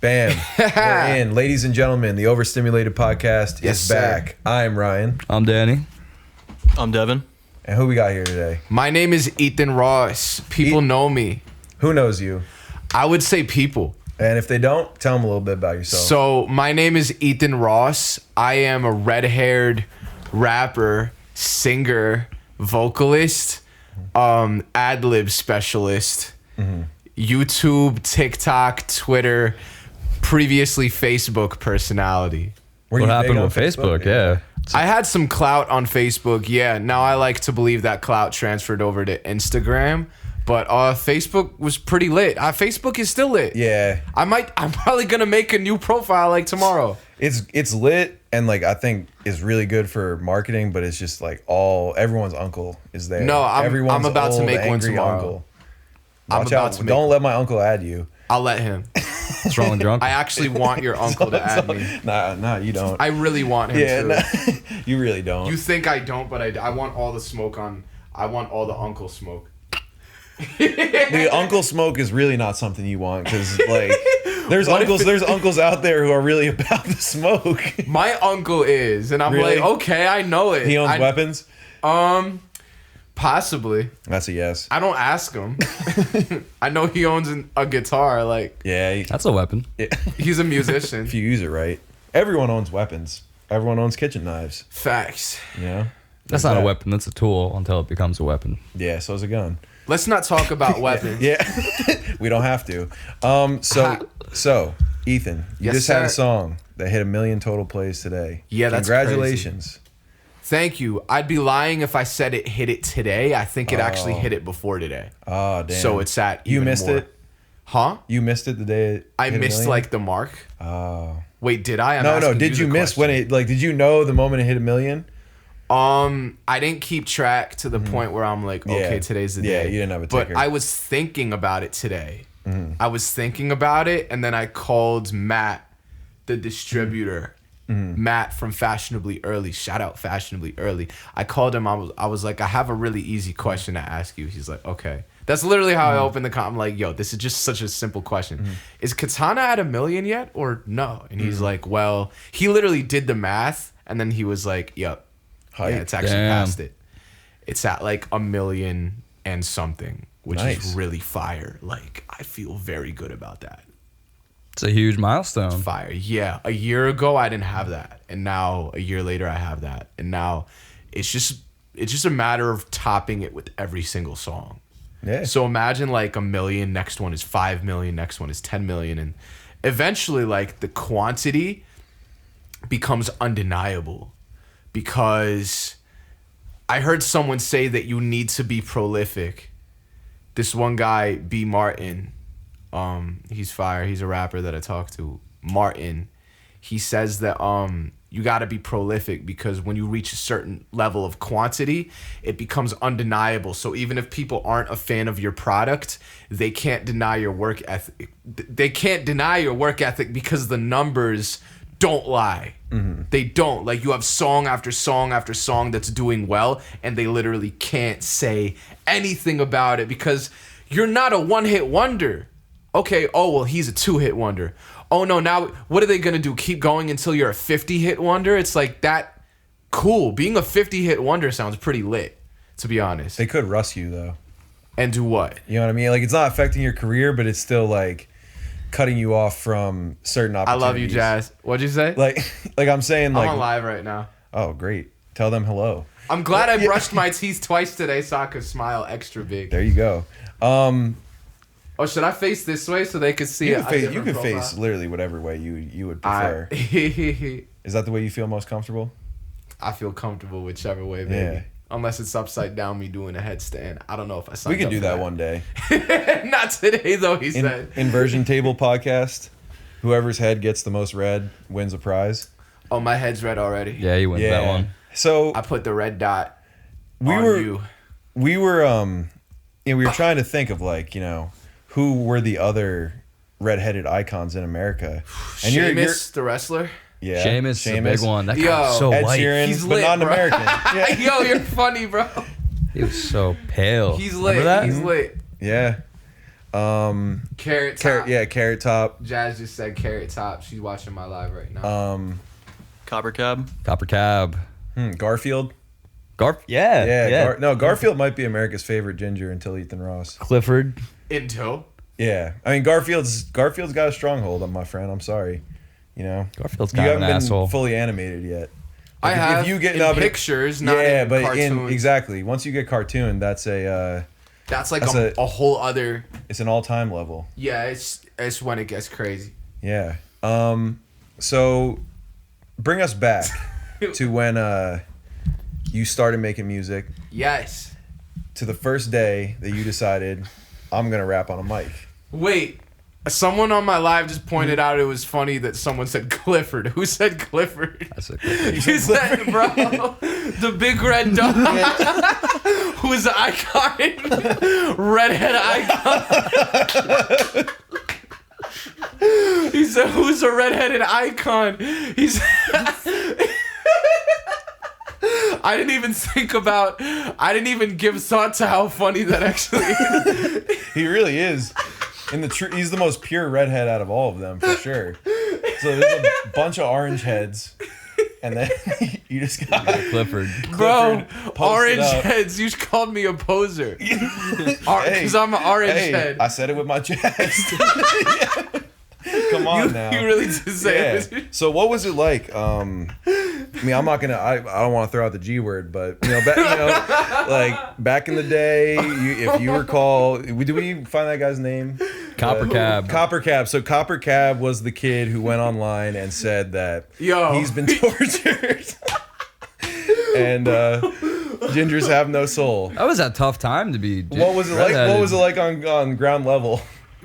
Bam. We're in. Ladies and gentlemen, the Overstimulated podcast is back. Sir. I'm Ryan. I'm Danny. I'm Devin. And who we got here today? My name is Ethan Ross. People know me. Who knows you? I would say people. And if they don't, tell them a little bit about yourself. So my name is Ethan Ross. I am a red-haired rapper, singer, vocalist, ad-lib specialist, YouTube, TikTok, Twitter, previously Facebook personality. Were What you happened big on with Facebook? Yeah. I had some clout on Facebook, yeah. Now I like to believe that clout transferred over to Instagram, but Facebook was pretty lit. Facebook is still lit. Yeah. I'm probably gonna make a new profile like tomorrow. It's lit and like I think is really good for marketing, but it's just like everyone's uncle is there. No, I'm Everyone's about to old, make one angry tomorrow. Uncle. I'm Watch about out. to make Don't let my uncle add you. I'll let him. Strong and drunk. I actually want your uncle to add me. Nah, you don't. I really want him to. nah, you really don't. You think I don't, but I want all the smoke on. I want all the uncle smoke. The uncle smoke is really not something you want because like there's uncles out there who are really about the smoke. My uncle is, and I'm Really? like, okay, I know it. He owns weapons. Possibly. That's a yes. I don't ask him. I know he owns a guitar. Like, Yeah, That's a weapon. he's a musician. if you use it right. Everyone owns weapons. Everyone owns kitchen knives. Facts. You know. That's not a weapon. That's a tool until it becomes a weapon. Yeah, so is a gun. Let's not talk about weapons. Yeah, we don't have to. So Ethan, you Yes, just had a sir. song that hit 1 million total plays today. Yeah, that's congratulations. Thank you. I'd be lying if I said it hit it today. I think it actually hit it before today. Oh damn. So it's at you even missed more. it. Huh? You missed it the day it I hit 1 missed million? like the mark. Oh. Wait, did I? I'm No. asking Did you the miss when question. it? Like, did you know the moment it hit 1 million? I didn't keep track to the point where I'm like, okay, Yeah. today's the Yeah, day. you didn't have a But ticker. I was thinking about it today. I was thinking about it, and then I called Matt, the distributor. Matt from Fashionably Early. Shout out Fashionably Early. I called him. I was like, I have a really easy question to ask you. He's like, okay. That's literally how I opened the I'm like, yo, this is just such a simple question. Is Katana at 1 million yet or no? And he's like, well, he literally did the math, and then he was like, yep. Yeah, it's actually Damn. past it. It's at like 1 million and something, which Nice. is really fire. Like, I feel very good about that. It's a huge milestone. Fire. Yeah. A year ago I didn't have that. And now a year later I have that. And now it's just a matter of topping it with every single song. Yeah. So imagine like 1 million, next one is 5 million, next one is 10 million. And eventually like the quantity becomes undeniable because I heard someone say that you need to be prolific. This one guy, B. Martin, he's fire. He's a rapper that I talked to. Martin, he says that you got to be prolific because when you reach a certain level of quantity, it becomes undeniable. So even if people aren't a fan of your product, they can't deny your work ethic. They can't deny your work ethic because the numbers don't lie. They don't. Like, you have song after song after song that's doing well, and they literally can't say anything about it because you're not a one-hit wonder. Okay, oh, well, he's a 2-hit wonder. Oh, no, now what are they going to do? Keep going until you're a 50-hit wonder? It's like that. Cool. Being a 50-hit wonder sounds pretty lit, to be honest. They could rust you though. And do what? You know what I mean? Like, it's not affecting your career, but it's still like cutting you off from certain I opportunities. love you, Jazz. What'd you say? Like I'm saying, like, I'm on live right now. oh, great. Tell them hello. I'm glad I brushed my teeth twice today so I could smile extra big. There you go. Oh, should I face this way so they could see You it? can face literally whatever way you would prefer. Is that the way you feel most comfortable? I feel comfortable whichever way, baby. Yeah. Unless it's upside down, me doing a headstand. I don't know if I signed We can up do for that one day. Not today, though, he said. Inversion table podcast. Whoever's head gets the most red wins a prize. Oh, my head's red already. Yeah, you win that one. So I put the red dot we on were you. we were we were trying to think of like, who were the other redheaded icons in America. And Sheamus, the wrestler. yeah, Seamus is a big one. That guy Yo. was so Ed white. Sheeran, He's but lit, not an bro. American. Yeah. Yo, you're funny, bro. He was so pale. He's lit. Remember that? He's lit. Yeah. Carrot Top. Carrot Top. Jazz just said Carrot Top. She's watching my live right now. Copper Cab. Copper Cab. Garfield. Yeah. Garfield might be America's favorite ginger until Ethan Ross. Clifford. Into. Yeah, I mean Garfield's got a stronghold on my friend. I'm sorry, you know. Garfield's You kind of haven't an been asshole. fully animated yet. I have If you get in pictures, not in cartoons. exactly. Once you get cartoon, that's That's like That's a whole other. it's an all-time level. Yeah, it's when it gets crazy. Yeah. So bring us back to when you started making music, Yes. to the first day that you decided I'm gonna rap on a mic. Wait. Someone on my live just pointed out it was funny that someone said Clifford. Who said Clifford? That's a Clifford. You said, bro, the big red dog. Who's the icon? Redhead icon. He said, who's the redheaded icon? He said, I didn't even give thought to how funny that actually is. He really is. He's the most pure redhead out of all of them, for sure. So there's a bunch of orange heads, and then you just got Clifford. Bro, posted orange up. heads. You called me a poser. Because I'm an orange head. I said it with my chest. Come on now. You really did say it. Yeah. So what was it like? I mean, I'm not gonna. I don't want to throw out the G word, but like back in the day, if you recall, did we find that guy's name? Copper Cab. Copper Cab. So Copper Cab was the kid who went online and said that he's been tortured, and gingers have no soul. That was a tough time to be. What was it like? What was it like on ground level?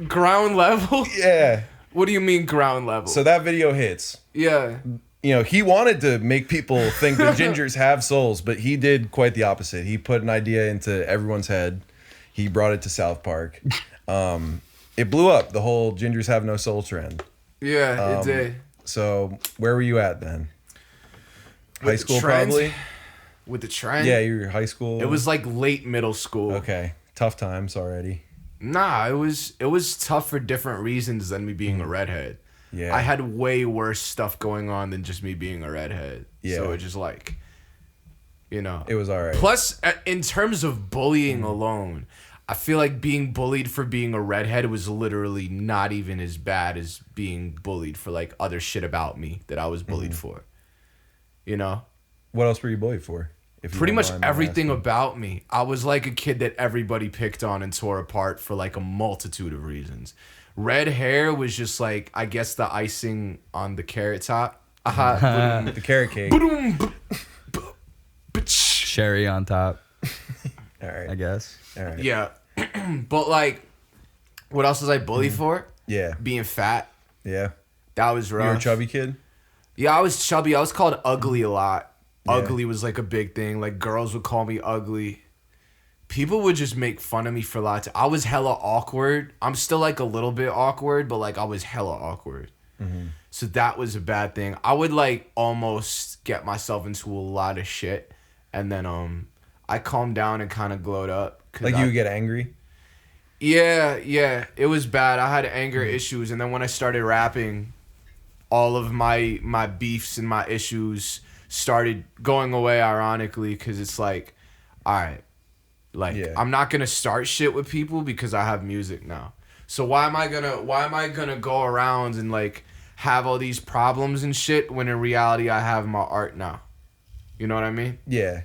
Ground level? Yeah. What do you mean ground level? So that video hits. Yeah. You know, he wanted to make people think that gingers have souls, but he did quite the opposite. He put an idea into everyone's head. He brought it to South Park. It blew up, the whole gingers have no soul trend. Yeah, it did. So where were you at then? With High school, trends? probably? With the trend? Yeah, you were high school. It was like late middle school. Okay. Tough times already. Nah, it was tough for different reasons than me being a redhead. Yeah. I had way worse stuff going on than just me being a redhead. Yeah. So it just like, you know. It was all right. Plus, in terms of bullying alone, I feel like being bullied for being a redhead was literally not even as bad as being bullied for like other shit about me that I was bullied for. You know? What else were you bullied for? If you Pretty don't much mind me everything asking? about me. I was like a kid that everybody picked on and tore apart for like a multitude of reasons. Red hair was just like, I guess, the icing on the carrot top. The carrot cake. Cherry on top, All right. I guess. All right. Yeah. But like, what else was I bullied for? Yeah. Being fat. Yeah. That was rough. You were a chubby kid? Yeah, I was chubby. I was called ugly a lot. Yeah. Ugly was like a big thing. Like girls would call me ugly. People would just make fun of me for a lot. I was hella awkward. I'm still like a little bit awkward, but like I was hella awkward. Mm-hmm. So that was a bad thing. I would like almost get myself into a lot of shit, and then I calmed down and kind of glowed up. Like you would get angry? Yeah, it was bad. I had anger issues, and then when I started rapping, all of my beefs and my issues started going away. Ironically, because it's like, all right, like I'm not gonna start shit with people because I have music now. So why am I gonna go around and like have all these problems and shit when in reality I have my art now? You know what I mean? Yeah.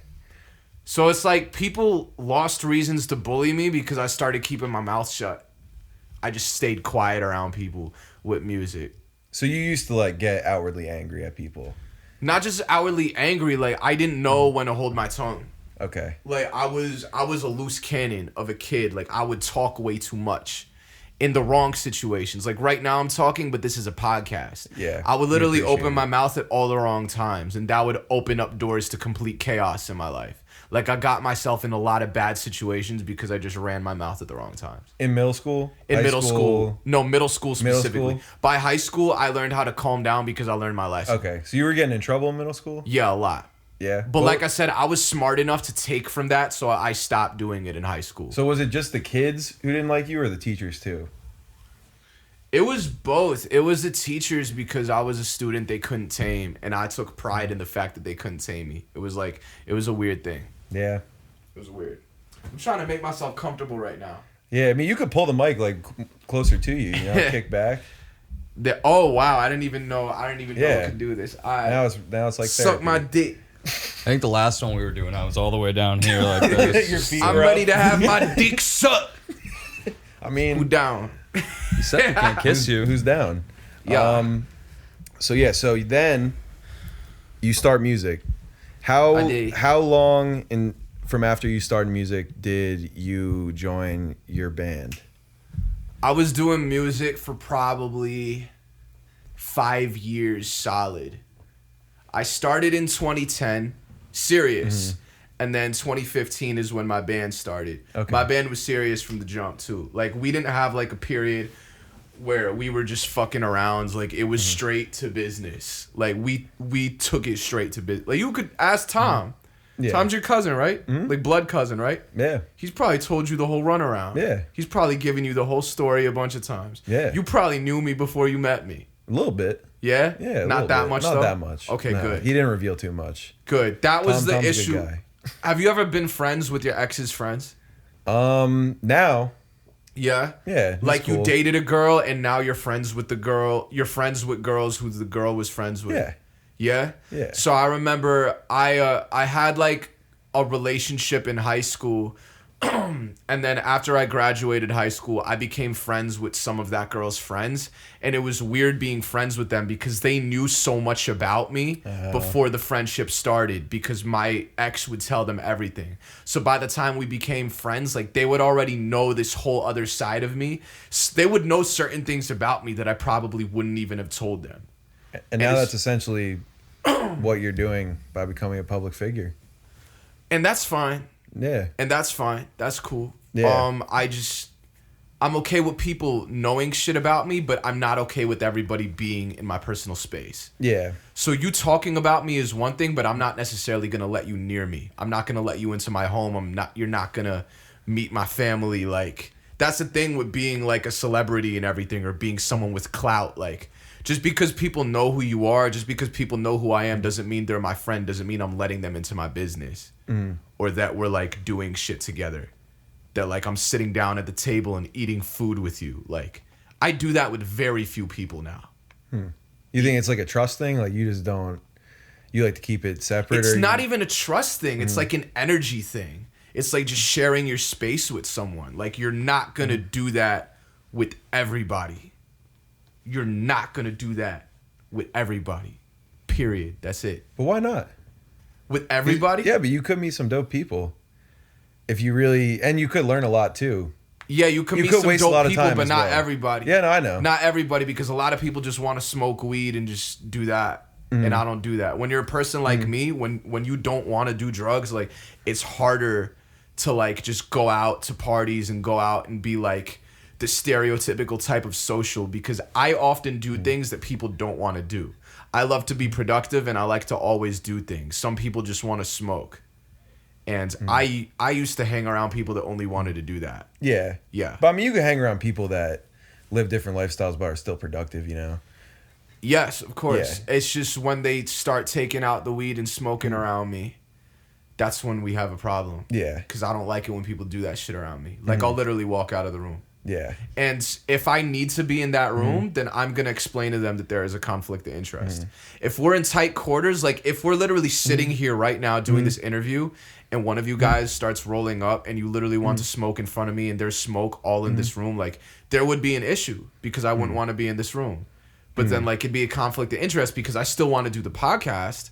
So it's like people lost reasons to bully me because I started keeping my mouth shut. I just stayed quiet around people with music. So you used to like get outwardly angry at people? Not just outwardly angry, like I didn't know when to hold my tongue. Okay. Like I was a loose cannon of a kid. Like I would talk way too much in the wrong situations. Like right now I'm talking, but this is a podcast. Yeah. I would literally we appreciate open my it. mouth at all the wrong times, and that would open up doors to complete chaos in my life. Like I got myself in a lot of bad situations because I just ran my mouth at the wrong times. In middle school? In High middle school. No, middle school specifically. school? By high school, I learned how to calm down because I learned my lesson. Okay. So you were getting in trouble in middle school? Yeah, a lot. Yeah. But like I said, I was smart enough to take from that, so I stopped doing it in high school. So was it just the kids who didn't like you, or the teachers too? It was both. It was the teachers because I was a student they couldn't tame, and I took pride in the fact that they couldn't tame me. It was a weird thing. Yeah. It was weird. I'm trying to make myself comfortable right now. Yeah, I mean, you could pull the mic like closer to you, kick back. Oh wow! I didn't even know I could do this. Now it's like suck therapy. my dick. I think the last one we were doing, I was all the way down here like this. Your feet I'm were ready up. to have my dick sucked. I mean, Who down? You said I can't kiss you. Who's down? Yeah. So then you start music. How I did. how long from after you started music did you join your band? I was doing music for probably 5 years solid. I started in 2010, serious. And then 2015 is when my band started. Okay. My band was serious from the jump too. Like we didn't have like a period where we were just fucking around. Like it was straight to business. Like we took it straight to business. Like you could ask Tom. Yeah. Tom's your cousin, right? Like blood cousin, right? Yeah. He's probably told you the whole runaround. Yeah. He's probably given you the whole story a bunch of times. Yeah. You probably knew me before you met me. A little bit. Yeah? Yeah. Not that much Not though? that much. Okay, No, good. He didn't reveal too much. Good. That was the Tom's a good issue. guy. Have you ever been friends with your ex's friends? Now. Yeah? Yeah. he's Like you cool. dated a girl and now you're friends with the girl. You're friends with girls who the girl was friends with. Yeah. Yeah? Yeah. So I remember I had like a relationship in high school. And then after I graduated high school, I became friends with some of that girl's friends. And it was weird being friends with them because they knew so much about me before the friendship started because my ex would tell them everything. So by the time we became friends, like they would already know this whole other side of me. They would know certain things about me that I probably wouldn't even have told them. And now it's- that's essentially what you're doing by becoming a public figure. And that's fine. Yeah. And that's fine. That's cool. Yeah. I'm okay with people knowing shit about me, but I'm not okay with everybody being in my personal space. Yeah. So you talking about me is one thing, but I'm not necessarily gonna let you near me. I'm not gonna let you into my home. You're not gonna meet my family. Like that's the thing with being like a celebrity and everything, or being someone with clout. Like just because people know who you are, just because people know who I am, doesn't mean they're my friend. Doesn't mean I'm letting them into my business, or that we're like doing shit together. That like I'm sitting down at the table and eating food with you. Like I do that with very few people now. You think it's like a trust thing? Like you just don't. You like to keep it separate. It's or not you, even a trust thing. It's like an energy thing. It's like just sharing your space with someone. Like you're not gonna do that with everybody. You're not gonna do that with everybody. Period. That's it. But why not? With everybody? Yeah, but you could meet some dope people. If you really, and you could learn a lot too. Yeah, you can You meet could some waste a dope lot of people, time but as not well. everybody. Yeah, no, I know. Not everybody, because a lot of people just want to smoke weed and just do that. And I don't do that. When you're a person like me, when you don't want to do drugs, like it's harder to like just go out to parties and go out and be like the stereotypical type of social, because I often do things that people don't want to do. I love to be productive and I like to always do things. Some people just want to smoke. And I used to hang around people that only wanted to do that. Yeah. Yeah. But I mean, you can hang around people that live different lifestyles but are still productive, you know? Yes, of course. Yeah. It's just when they start taking out the weed and smoking around me, that's when we have a problem. Yeah. Because I don't like it when people do that shit around me. Like, I'll literally walk out of the room. Yeah. And if I need to be in that room, then I'm going to explain to them that there is a conflict of interest. If we're in tight quarters, like if we're literally sitting here right now doing this interview and one of you guys starts rolling up and you literally want to smoke in front of me and there's smoke all in this room, like there would be an issue because I wouldn't want to be in this room. But then like it'd be a conflict of interest because I still want to do the podcast.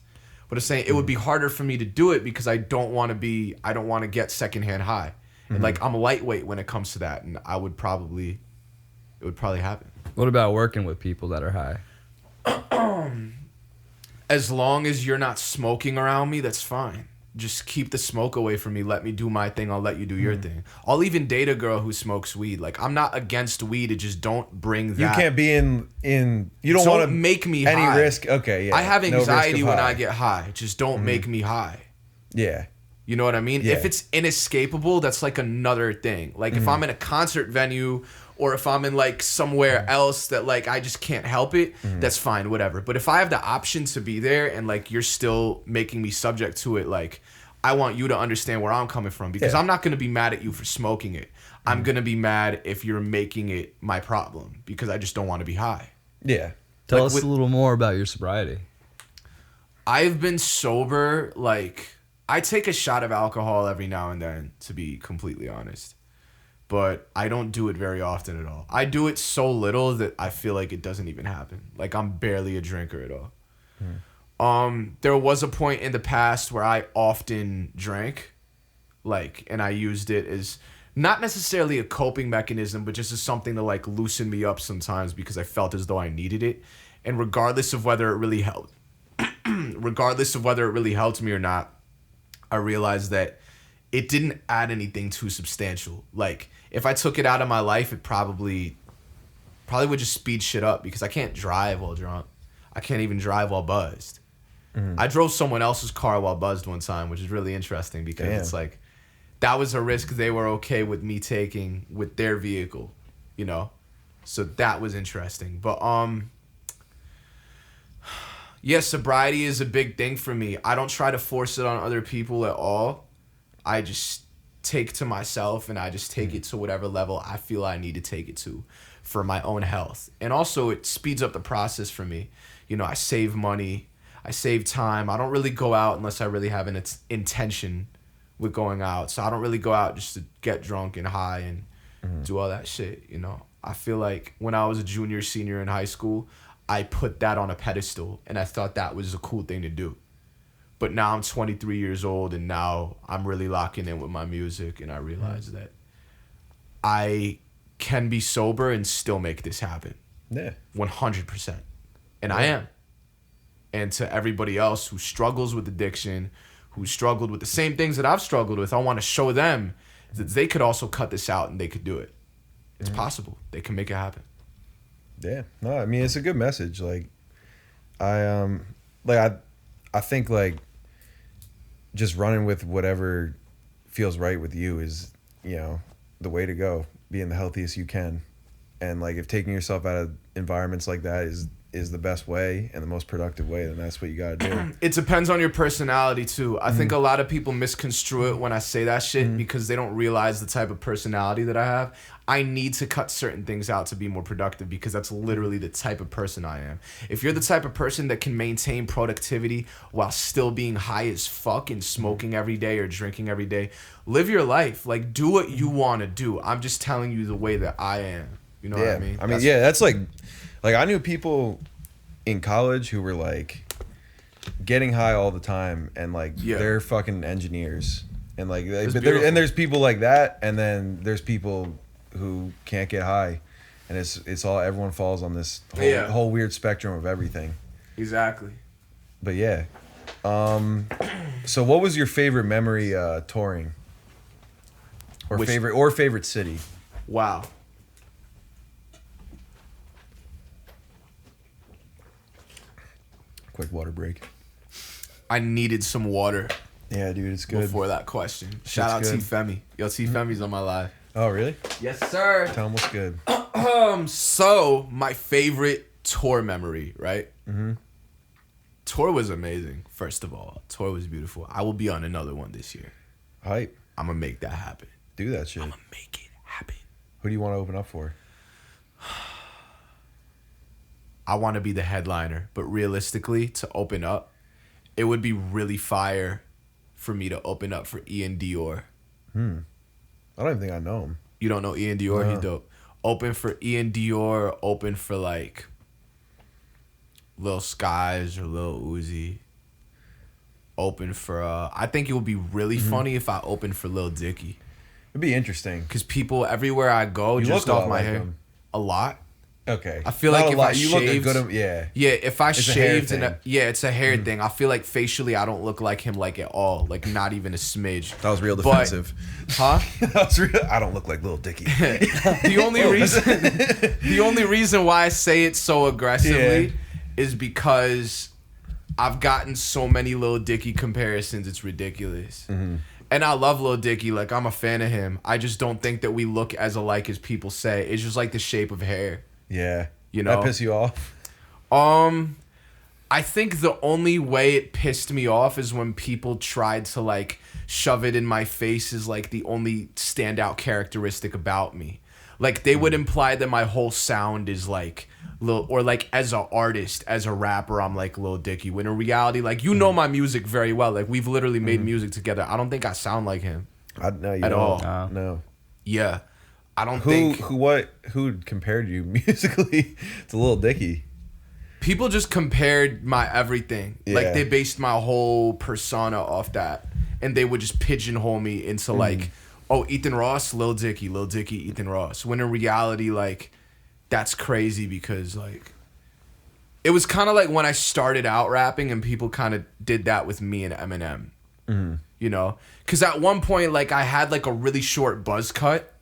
But I'm saying it would be harder for me to do it because I don't want to get secondhand high. And like I'm a lightweight when it comes to that, and it would probably happen. What about working with people that are high? As long as you're not smoking around me, that's fine. just keep the smoke away from me. Let me do my thing. I'll let you do your thing. I'll even date a girl who smokes weed. Like, I'm not against weed. It just don't bring that. You can't be in you don't want to make me any high. risk. Okay, yeah. I have No risk of anxiety when high. I get high. Just don't make me high. Yeah. You know what I mean? Yeah. If it's inescapable, that's like another thing. Like if I'm in a concert venue or if I'm in like somewhere else that like I just can't help it, that's fine, whatever. But if I have the option to be there and like you're still making me subject to it, like I want you to understand where I'm coming from because I'm not going to be mad at you for smoking it. I'm going to be mad if you're making it my problem because I just don't want to be high. Yeah. Tell us a little more about your sobriety. I've been sober, like, I take a shot of alcohol every now and then, to be completely honest. But I don't do it very often at all. I do it so little that I feel like it doesn't even happen. Like, I'm barely a drinker at all. There was a point in the past where I often drank, like, and I used it as not necessarily a coping mechanism, but just as something to, like, loosen me up sometimes because I felt as though I needed it. And regardless of whether it really helped, me or not, I realized that it didn't add anything too substantial. Like, if I took it out of my life, it probably would just speed shit up because I can't drive while drunk. I can't even drive while buzzed. I drove someone else's car while buzzed one time, which is really interesting because it's like, that was a risk they were okay with me taking with their vehicle, you know? So that was interesting. But, yeah, sobriety is a big thing for me. I don't try to force it on other people at all. I just take to myself and I just take it to whatever level I feel I need to take it to for my own health. And also it speeds up the process for me. You know, I save money, I save time. I don't really go out unless I really have an intention with going out. So I don't really go out just to get drunk and high and do all that shit, you know. I feel like when I was a junior, senior in high school, I put that on a pedestal and I thought that was a cool thing to do. But now I'm 23 years old and now I'm really locking in with my music and I realize that I can be sober and still make this happen. Yeah. 100%. And I am. And to everybody else who struggles with addiction, who struggled with the same things that I've struggled with, I want to show them that they could also cut this out and they could do it. It's possible. They can make it happen. Yeah. No, I mean, it's a good message. Like, I think like just running with whatever feels right with you is, you know, the way to go. Being the healthiest you can. And like, if taking yourself out of environments like that is the best way and the most productive way, then that's what you gotta do. It depends on your personality too. I think a lot of people misconstrue it when I say that shit because they don't realize the type of personality that I have. I need to cut certain things out to be more productive because that's literally the type of person I am. If you're the type of person that can maintain productivity while still being high as fuck and smoking every day or drinking every day, live your life. Like, do what you want to do. I'm just telling you the way that I am. You know what I mean? That's like I knew people in college who were like getting high all the time and like they're fucking engineers and like there's people like that and then there's people who can't get high and it's all everyone falls on this whole weird spectrum of everything. Exactly. But yeah. So what was your favorite memory touring? Or favorite city? Wow. Quick water break. I needed some water. Yeah, dude, it's good. Before that question. Shout out T Femi. Yo, T Femi's on my live. Oh, really? Yes, sir. Tell him what's good. So my favorite tour memory, right? Tour was amazing, first of all. Tour was beautiful. I will be on another one this year. Hype. I'm gonna make that happen. Do that shit. I'm gonna make it happen. Who do you want to open up for? I want to be the headliner, but realistically, to open up, it would be really fire for me to open up for Ian Dior. I don't even think I know him. You don't know Ian Dior? No. He's dope. Open for Ian Dior, open for like Lil Skies or Lil Uzi. Open for, I think it would be really funny if I opened for Lil Dicky. It'd be interesting. Because people everywhere I go, You just look a off lot my like hair. him. A lot? Okay. I feel Not like a if lot. I you shaved, look a good. Yeah. yeah, if I It's a hair shaved and thing. it's a hair thing. I feel like facially I don't look like him like at all, like not even a smidge. That was real But- defensive. Huh? That was real. I don't look like Lil Dicky. The only reason why I say it so aggressively is because I've gotten so many Lil Dicky comparisons. It's ridiculous. And I love Lil Dicky. Like, I'm a fan of him. I just don't think that we look as alike as people say. It's just like the shape of hair. Yeah. You know? That piss you off? I think the only way it pissed me off is when people tried to like shove it in my face as like the only standout characteristic about me. Like they would imply that my whole sound is like Lil, or like as an artist, as a rapper, I'm like Lil Dicky. When in reality, like you know my music very well. Like we've literally made music together. I don't think I sound like him. No, you At don't. all. No. Yeah, I don't think Who compared you musically to Lil Dicky? people just compared my everything. Like Yeah. they based my whole persona off that, and they would just pigeonhole me into like, oh, Ethan Ross, Lil Dicky, Ethan Ross. When in reality, like, that's crazy because like, it was kind of like when I started out rapping, and people kind of did that with me and Eminem. You know, because at one point, like, I had like a really short buzz cut,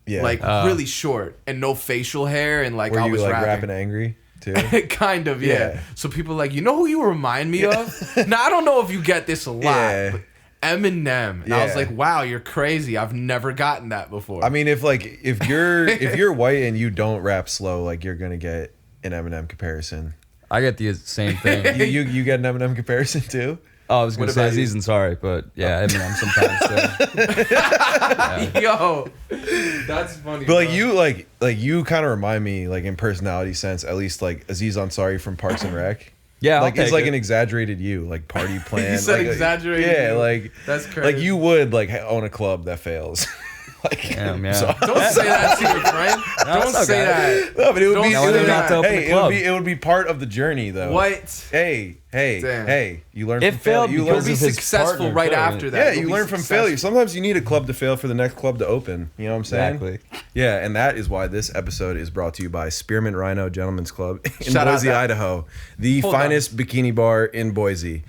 Yeah. like really short, and no facial hair, and like Were I you was like rapping. rapping angry too? Kind of, yeah. Yeah. So people are like, you know who you remind me of? Now I don't know if you get this a lot, Yeah. but Eminem. And I was Yeah. like, wow, you're crazy. I've never gotten that before. I mean, if you're white and you don't rap slow, like you're gonna get an Eminem comparison. I get the same thing. You get an Eminem comparison too? Oh, I was gonna What say about you? Aziz Ansari, but yeah, Eminem sometimes too. Yo, that's funny. But like bro. you kind of remind me, like in personality sense, at least like Aziz Ansari from Parks and Rec. Yeah, I'll like it's take like it. an exaggerated you, like party plan. You said like, exaggerated Yeah, you. like That's crazy. Like you would like own a club that fails. Like, Damn, yeah. so- Don't say that to your friend. Don't it's say okay. that. no, but it would Don't be. say It would, that. to open hey, a it would club. be. It would be part of the journey, though. What? Hey, Damn. you learn It from failure. failed You because learn You'll be of his successful partner right failing. after that. Yeah, You'll you be learn from successful. failure. Sometimes you need a club to fail for the next club to open. You know what I'm saying? Exactly. Yeah, and that is why this episode is brought to you by Spearmint Rhino Gentlemen's Club in Shout out Boise, that- Idaho, the Hold on. finest bikini bar in Boise.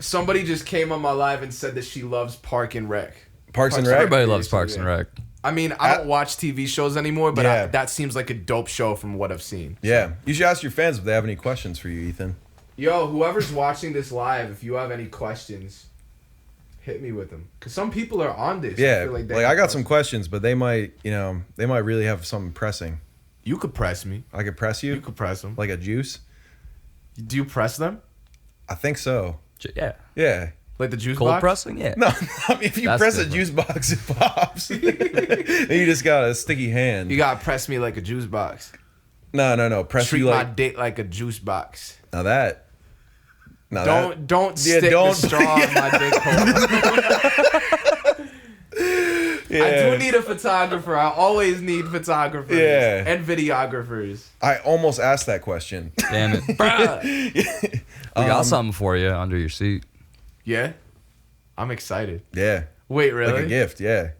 Somebody just came on my live and said that she loves Park and Rec. Parks and Rec. Everybody loves Seriously, Parks and yeah. Rec. I mean, I don't watch TV shows anymore, but Yeah. that seems like a dope show from what I've seen. Yeah, you should ask your fans if they have any questions for you, Ethan. Yo, whoever's watching this live, if you have any questions, hit me with them. Because some people are on this. Yeah, feel like they I have got some questions, but they might really have something pressing. You could press me. I could press You you could press them. like a juice. Do you press them? I think so. Yeah. Yeah. Like the juice Cold box? pressing? Yeah. No, I mean, if you That's press a different. juice box, it pops. Then you just got a sticky hand. You gotta press me like a juice box. No. Press Treat you my like dick like a juice box. now that. Now Don't Yeah, stick don't- the straw in my dick hole. Yeah. I do need a photographer. I always need photographers Yeah. and videographers. I almost asked that question. Damn it. We got something for you under your seat. Yeah? I'm excited. Yeah. Wait, really? Like a gift, yeah.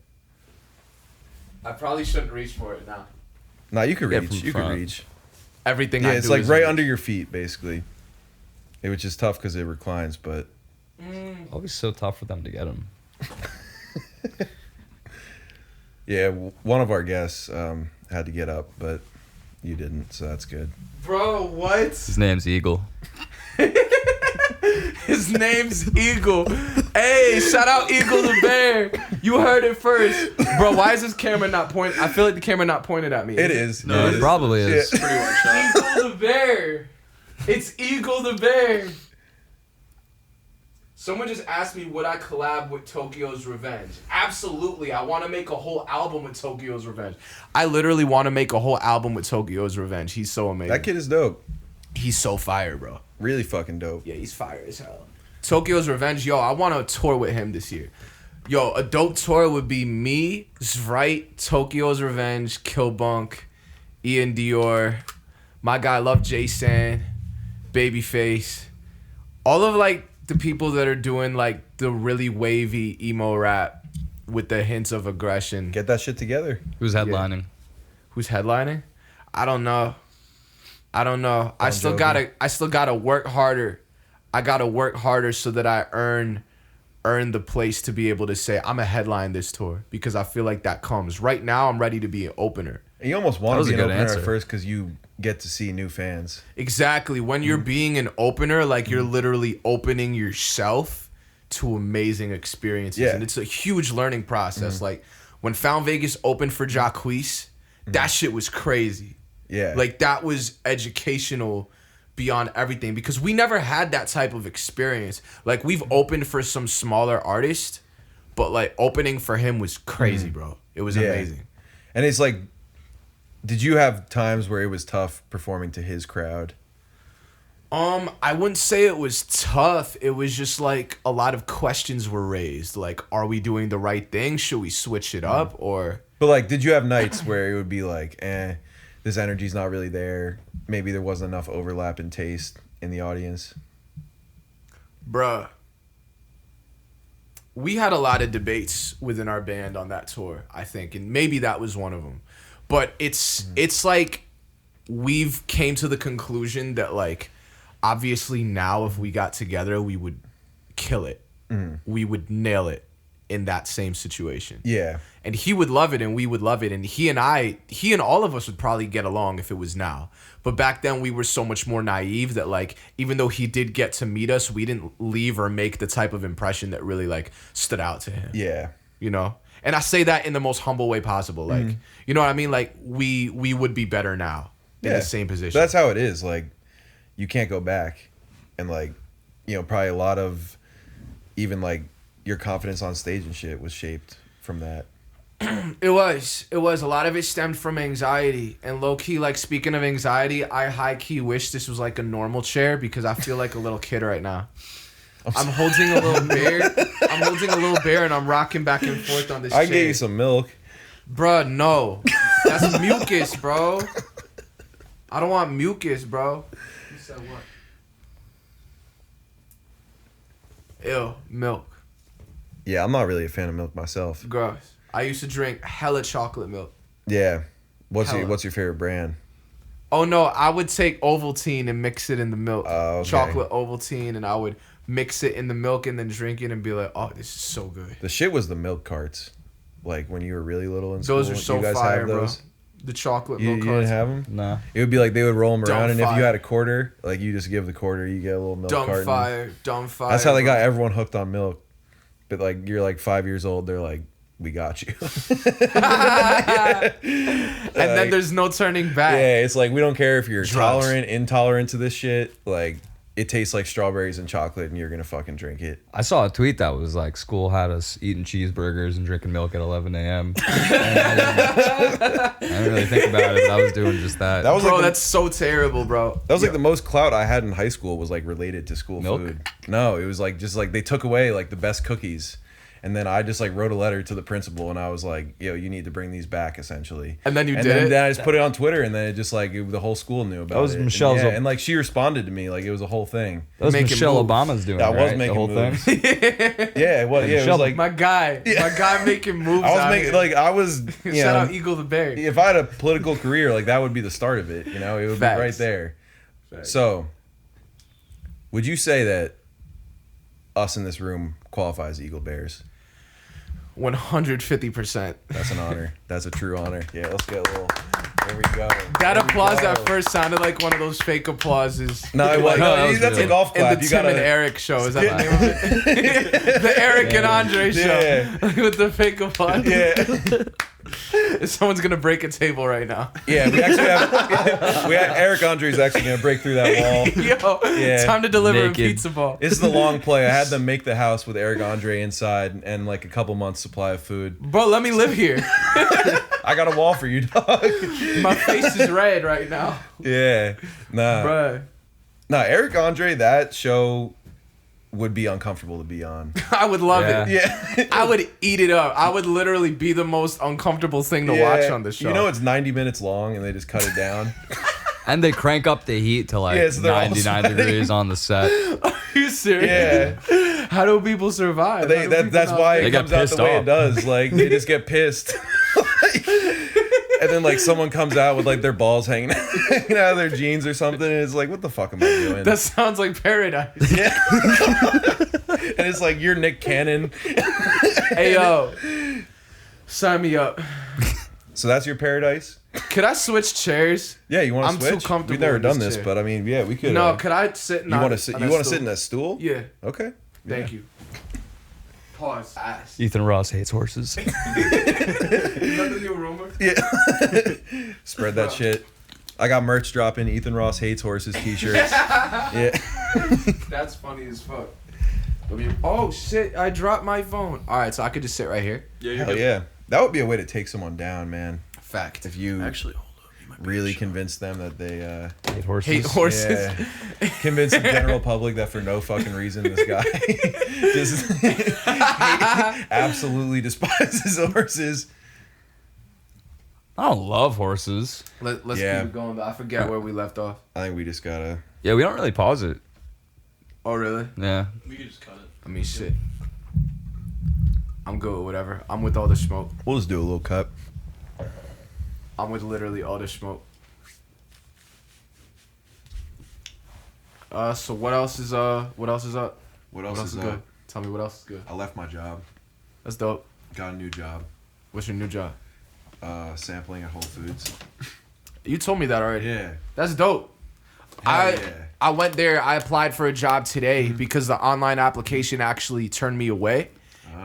I probably shouldn't reach for it now. No, you could Get reach. from You could front. reach. Everything Yeah, I it's do like is right reach. under your feet, basically. It was just tough because it reclines, but Always so tough for them to get them. yeah, one of our guests had to get up, but you didn't, so that's good. Bro, what? His name's Eagle. His name's Eagle. Hey, shout out Eagle the Bear. You heard it first. Bro, why is this camera not pointing? I feel like the camera not pointed at me. It is. No, It It probably is. Eagle the Bear. It's Eagle the Bear. Someone just asked me, would I collab with Tokyo's Revenge? Absolutely. I want to make a whole album with Tokyo's Revenge. I literally want to make a whole album with Tokyo's Revenge. He's so amazing. That kid is dope. He's so fire, bro. Really fucking dope. Yeah, he's fire as hell. Tokyo's Revenge, yo, I want to tour with him this year. Yo, a dope tour would be me, Zvite, Tokyo's Revenge, Killbunk, Ian Dior, my guy Love Jason, Babyface. All of like the people that are doing like the really wavy emo rap with the hints of aggression. Get that shit together. Who's headlining? Who's headlining? I don't know. I don't know. I still gotta work harder. I gotta work harder so that I earn the place to be able to say I'm a headline this tour, because I feel like that comes. Right now, I'm ready to be an opener. You almost want to be an opener answer. at first because you get to see new fans. Exactly. When you're being an opener, like you're literally opening yourself to amazing experiences. Yeah. And it's a huge learning process. Like when Found Vegas opened for Jacquees, that shit was crazy. Yeah. Like that was educational beyond everything, because we never had that type of experience. Like we've opened for some smaller artists, but like opening for him was crazy, bro. It was amazing. And it's like, did you have times where it was tough performing to his crowd? I wouldn't say it was tough. It was just like a lot of questions were raised. Like, are we doing the right thing? Should we switch it up? Or But like, did you have nights where it would be like, this energy's not really there? Maybe there wasn't enough overlap in taste in the audience? bruh, we had a lot of debates within our band on that tour, I think, and maybe that was one of them. But it's like we've came to the conclusion that like obviously now if we got together we would kill it. We would nail it in that same situation. Yeah. And he would love it and we would love it, and he and all of us would probably get along if it was now. But back then we were so much more naive that like even though he did get to meet us, we didn't leave or make the type of impression that really like stood out to him. Yeah. You know? And I say that in the most humble way possible. Like, you know what I mean? Like we would be better now in the same position. That's how it is. Like, you can't go back. And like, you know, probably a lot of even like your confidence on stage and shit was shaped from that. It was. A lot of it stemmed from anxiety. And low-key, like, speaking of anxiety, I high-key wish this was, like, a normal chair because I feel like a little kid right now. I'm holding a little bear. And I'm rocking back and forth on this chair. I gave you some milk. Bruh, no. That's mucus, bro. I don't want mucus, bro. You said what? Ew, milk. Yeah, I'm not really a fan of milk myself. Gross. I used to drink hella chocolate milk. Yeah. What's Hella. your favorite brand? Oh no, I would take Ovaltine and mix it in the milk. Oh, okay. Chocolate Ovaltine, and I would mix it in the milk and then drink it and be like, oh, this is so good. The shit was the milk carts. Like when you were really little in school. Those are so you guys fire, have bro. those? The chocolate You milk didn't cards. have them? No. It would be like they would roll them Dumb around, and if fire. you had a quarter, like you just give the quarter, you get a little milk Dumb carton. fire. That's how they bro. got everyone hooked on milk. But like you're like 5 years old, they're like, we got you. And then there's no turning back. Yeah, it's like we don't care if you're Drugs. tolerant, intolerant to this shit. Like it tastes like strawberries and chocolate, and you're gonna fucking drink it. I saw a tweet that was like, school had us eating cheeseburgers and drinking milk at 11 a.m. I didn't really think about it, but I was doing just that. That was Bro, like that's so terrible, bro. that was like the most clout I had in high school was like related to school Milk? food. No, it was like just like they took away like the best cookies. And then I just like wrote a letter to the principal and I was like, yo, you need to bring these back essentially. And then you did then, it? Then I just put it on Twitter and then it just like the whole school knew about it. That was And Michelle's yeah, op- and like she responded to me like it was a whole thing. That was Making Michelle moves. Obama's doing I it, was right? making the whole moves. thing. Yeah, well, yeah, it was Michelle- like My guy making moves. I was out making here. like I was you Shout know, out Eagle the Bear. if I had a political career, like that would be the start of it. You know, it would Facts. be right there. Facts. So, would you say that us in this room qualifies Eagle Bears? 150%. That's an honor. That's a true honor. Yeah, let's get a little. There we go. That There we applause go. at first sounded like one of those fake applauses. No, it was. No, that was That's real. a golf In clap. the You Tim gotta. and Eric show. Is that the name of it? The Eric and Andre show. Yeah. With the fake applause. Yeah, Someone's going to break a table right now. yeah. We actually have. Eric Andre's actually gonna break through that wall. Yo, Yeah. time to deliver a Naked. pizza ball. This is the long play. I had them make the house with Eric Andre inside and like a couple months supply of food. Bro, let me live here. I got a wall for you, dog. My face is red right now. Yeah. Nah. Bruh. Nah, Eric Andre, that show would be uncomfortable to be on. I would love Yeah. it. Yeah. I would eat it up. I would literally be the most uncomfortable thing to watch on the show. You know it's 90 minutes long and they just cut it down. And they crank up the heat to like Yeah, so they're all 99 sweating. degrees on the set. Are you serious? Yeah. How do people survive? How do people That's not- why They it get comes out pissed the way off. it does. Like they just get pissed. And then like someone comes out with like their balls hanging out of their jeans or something, and it's like, what the fuck am I doing? That sounds like paradise. Yeah. And it's like, you're Nick Cannon. Hey yo, sign me up. So that's your paradise? Could I switch chairs? Yeah, you want I'm to too switch? comfortable We've never in done this this, chair. but I mean, yeah, we could. No, could I sit? You want to sit? You want to sit in a stool? Yeah. Okay. Thank you. Pause. Ass. Ethan Ross hates horses. Is that the new rumor? Yeah. Spread that shit. I got merch dropping. Ethan Ross hates horses t-shirts. Yeah. That's funny as fuck. Oh shit! I dropped my phone. All right, so I could just sit right here. Yeah, Hell yeah. That would be a way to take someone down, man. Fact. If you Actually, hold up. You might be really able to show. convince them that they Hate horses. Hate horses. yeah, convince the general public that for no fucking reason this guy just absolutely despises horses. I don't love horses. Let's Yeah. keep it going. But I forget where we left off. I think we just gotta. Yeah, we don't really pause it. Oh really? Yeah. We could just cut it. I mean, shit. I'm good with whatever. I'm with all the smoke. We'll just do a little cut. I'm with literally all the smoke. So what else is up? What else What else is is up? good? Tell me what else is good. I left my job. That's dope. Got a new job. What's your new job? Sampling at Whole Foods. You told me that already. Yeah. That's dope. Hell yeah. I went there. I applied for a job today because the online application actually turned me away.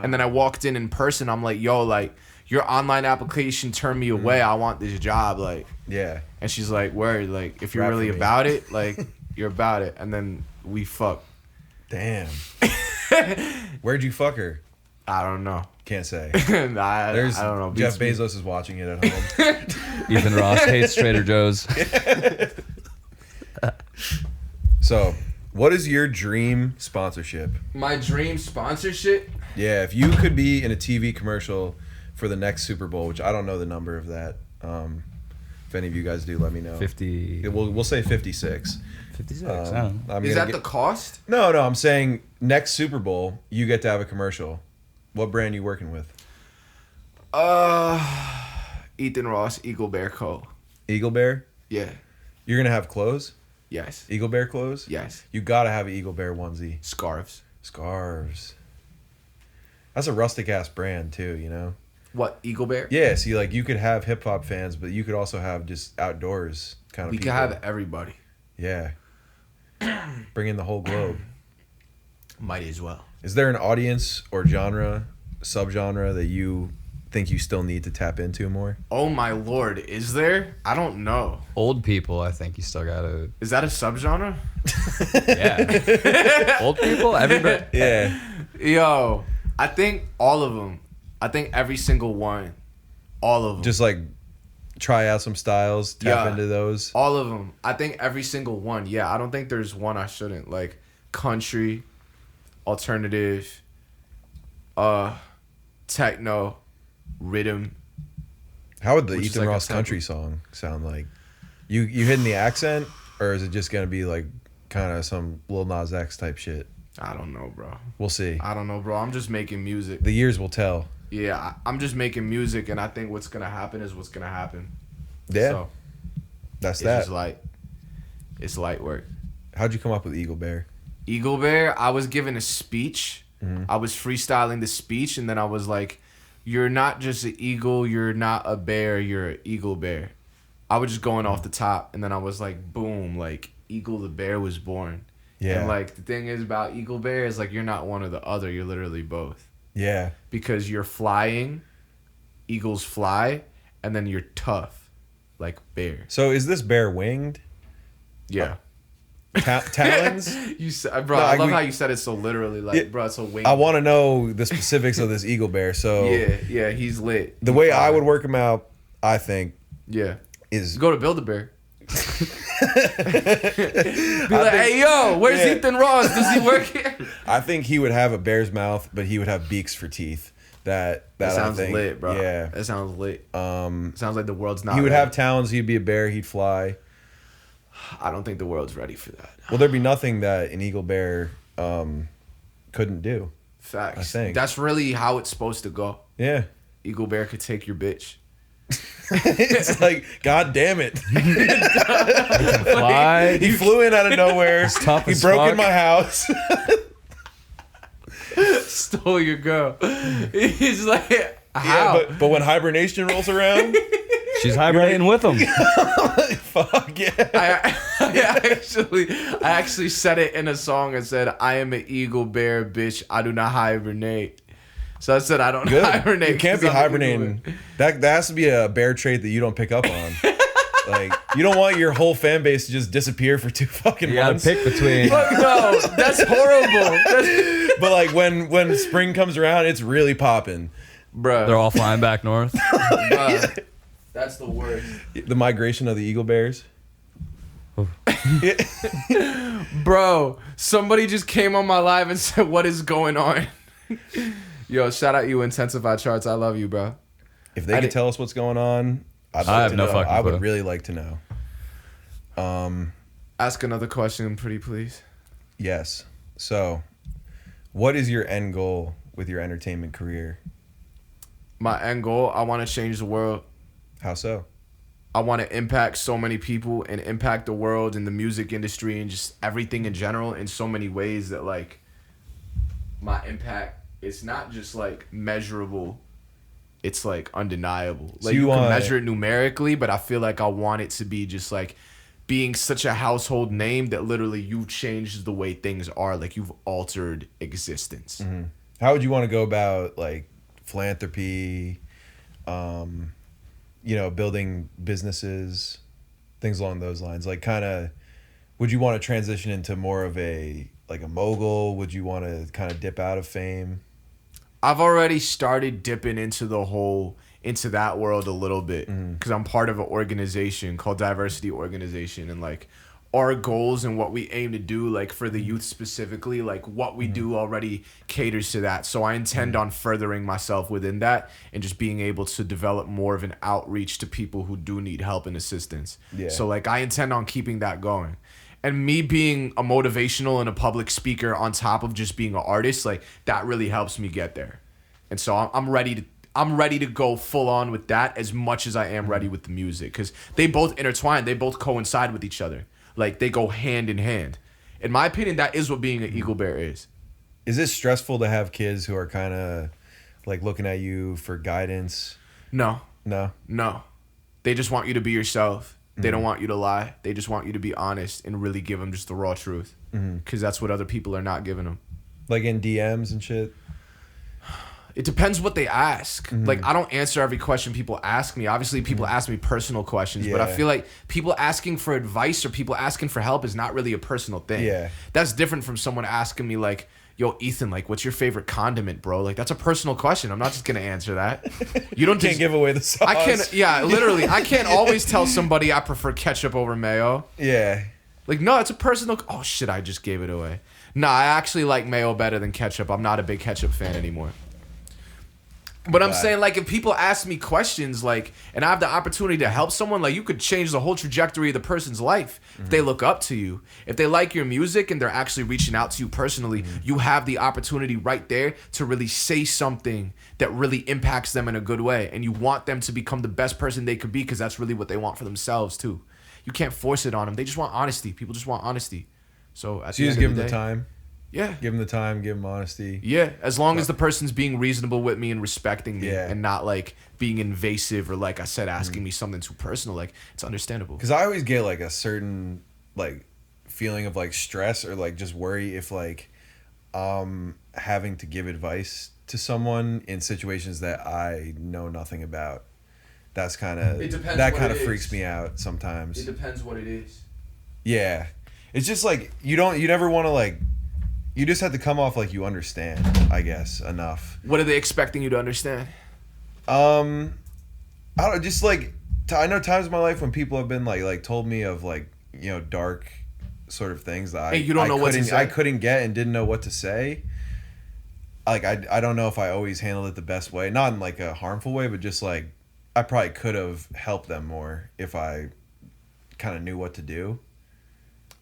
And then I walked in person. I'm like, yo, like, your online application turned me away. I want this job. Like, Yeah. and she's like, word, like, if you're Rap really for me. about it, like, you're about it. And then we fuck. Damn. Where'd you fuck her? I don't know. Can't say. I There's don't know. Jeff Beats me. Bezos is watching it at home. Ethan Ross hates Trader Joe's. So, what is your dream sponsorship? My dream sponsorship? Yeah, if you could be in a TV commercial for the next Super Bowl, which I don't know the number of that. If any of you guys do, let me know. 50. Yeah, we'll say 56. 56. I'm Is gonna that the cost? No, I'm saying next Super Bowl, you get to have a commercial. What brand you working with? Ethan Ross, Eagle Bear Co. Eagle Bear? Yeah. You're gonna have clothes? Yes. Eagle Bear clothes? Yes. You gotta have an Eagle Bear onesie. Scarves. Scarves. That's a rustic ass brand too, you know? What, Eagle Bear? Yeah, see, like you could have hip hop fans, but you could also have just outdoors kind of We people. can have everybody. Yeah. Bring in the whole globe. Might as well. Is there an audience or genre, subgenre that you think you still need to tap into more? Oh my lord, is there? I don't know. Old people, I think you still gotta. Is that a subgenre? Yeah. Old people? Everybody. Yeah. Yo, I think all of them. I think every single one. All of them. Just like try out some styles, tap Yeah. into those. all of them. I think every single one. Yeah, I don't think there's one I shouldn't. Like country, alternative, techno, rhythm. How would the Which is Ethan like a Ross sample. country song sound like? You hitting the accent, or is it just gonna be like kind of some Lil Nas X type shit? I don't know, bro. We'll see. I don't know, bro. I'm just making music. The years will tell. Yeah, I'm just making music, and I think what's gonna happen is what's gonna happen. Yeah, So that's it's that. just like, it's light work. How'd you come up with Eagle Bear? Eagle Bear, I was given a speech. Mm-hmm. I was freestyling the speech, and then I was like, you're not just an eagle, you're not a bear, you're an eagle bear. I was just going off the top, and then I was like, boom, like, Eagle the bear was born. Yeah. And, like, the thing is about Eagle Bear is, like, you're not one or the other, you're literally both. Yeah. Because you're flying, eagles fly, and then you're tough, like bear. So is this bear winged? Yeah. Talons? You said, bro, No, I love we- how you said it so literally, like, Yeah, bro, it's a wing. I want to know the specifics of this Eagle Bear. So Yeah, he's lit. the way I would work him out, I think, Yeah. is Go to Build-A-Bear. Be like, hey, yo, where's Yeah. Ethan Ross? Does he work here? I think he would have a bear's mouth, but he would have beaks for teeth. That Sounds I think, lit, bro. Yeah. That sounds lit. Sounds like the world's not He would ready. have talons. He'd be a bear. He'd fly. I don't think the world's ready for that. Well, there'd be nothing that an eagle bear couldn't do. Facts. I think. That's really how it's supposed to go. Yeah. Eagle Bear could take your bitch. It's like, God damn it. Fly. He flew in out of nowhere. tough He as broke fuck. in my house. Stole your girl. He's like, how? Yeah, but when hibernation rolls around, She's hibernating with him. fuck yeah. I actually said it in a song. I said, I am an eagle bear, bitch. I do not hibernate. So I said, I don't Good. hibernate. You can't be 'cause I'm an eagle hibernating. bear. That has to be a bear trait that you don't pick up on. Like, you don't want your whole fan base to just disappear for 2 fucking You gotta months. pick between. Fuck no, that's horrible. But like when spring comes around, it's really popping. Bruh, They're all flying back north. bruh, that's the worst. The migration of the eagle bears. Bro, somebody just came on my live and said, what is going on? Yo, shout out you, Intensified Charts. I love you, bro. If they could tell us what's going on, I'd I like have to no know. fucking I would clue. really like to know. Ask another question, pretty please. Yes. So, what is your end goal with your entertainment career? My end goal, I want to change the world. How so? I want to impact so many people and impact the world and the music industry and just everything in general in so many ways that, like, my impact, it's not just, like, measurable. It's, like, undeniable. So Like, you you can want- measure it numerically, but I feel like I want it to be just, like, being such a household name that literally you've changed the way things are. Like, you've altered existence. How would you want to go about like philanthropy, building businesses, things along those lines? Like, kind of, would you want to transition into more of a mogul? Would you want to kind of dip out of fame? I've already started dipping into that world a little bit because I'm part of an organization called Diversity Organization, and like our goals and what we aim to do, like for the youth specifically, like what we do already caters to that. So I intend on furthering myself within that and just being able to develop more of an outreach to people who do need help and assistance. Yeah. So like I intend on keeping that going. And me being a motivational and a public speaker on top of just being an artist, like that really helps me get there. And so I'm ready to go full on with that as much as I am ready with the music, because they both intertwine, they both coincide with each other. Like they go hand in hand. In my opinion, that is what being an Eagle Bear is. Is it stressful to have kids who are kind of like looking at you for guidance? No, No. they just want you to be yourself. They don't want you to lie. They just want you to be honest and really give them just the raw truth, because that's what other people are not giving them. Like in DMs and shit? It depends what they ask. Like, I don't answer every question people ask me. Obviously, people ask me personal questions, but I Yeah. feel like people asking for advice or people asking for help is not really a personal thing. Yeah. That's different from someone asking me, like, yo, Ethan, like, what's your favorite condiment, bro? Like, that's a personal question. I'm not just going to answer that. You don't Can't just, give away the sauce. I can't, yeah, literally. I can't always tell somebody I prefer ketchup over mayo. Yeah. Like, no, it's a personal, oh, shit, I just gave it away. Nah, I actually like mayo better than ketchup. I'm not a big ketchup fan anymore. But I'm Right. saying, like, if people ask me questions, like, and I have the opportunity to help someone, like, you could change the whole trajectory of the person's life if they look up to you. If they like your music and they're actually reaching out to you personally, you have the opportunity right there to really say something that really impacts them in a good way. And you want them to become the best person they could be, because that's really what they want for themselves, too. You can't force it on them. They just want honesty. People just want honesty. So, at So you the just end give of them the day- time. Yeah. Give them the time. Give them honesty. Yeah, as long as the person's being reasonable with me and respecting me, Yeah. and not like being invasive or, like I said, asking me something too personal. Like, it's understandable. Because I always get like a certain like feeling of like stress or like just worry if like having to give advice to someone in situations that I know nothing about. That's kind of It depends that what kind it of freaks is. me out sometimes. depends what it is. Yeah, it's just like you never want to like. You just have to come off like you understand, I guess, enough. What are they expecting you to understand? I don't know, just like I know times in my life when people have been like told me of like, you know, dark sort of things that And you don't know what to say. I couldn't get and didn't know what to say. Like I don't know if I always handled it the best way, not in like a harmful way, but just like I probably could have helped them more if I kind of knew what to do.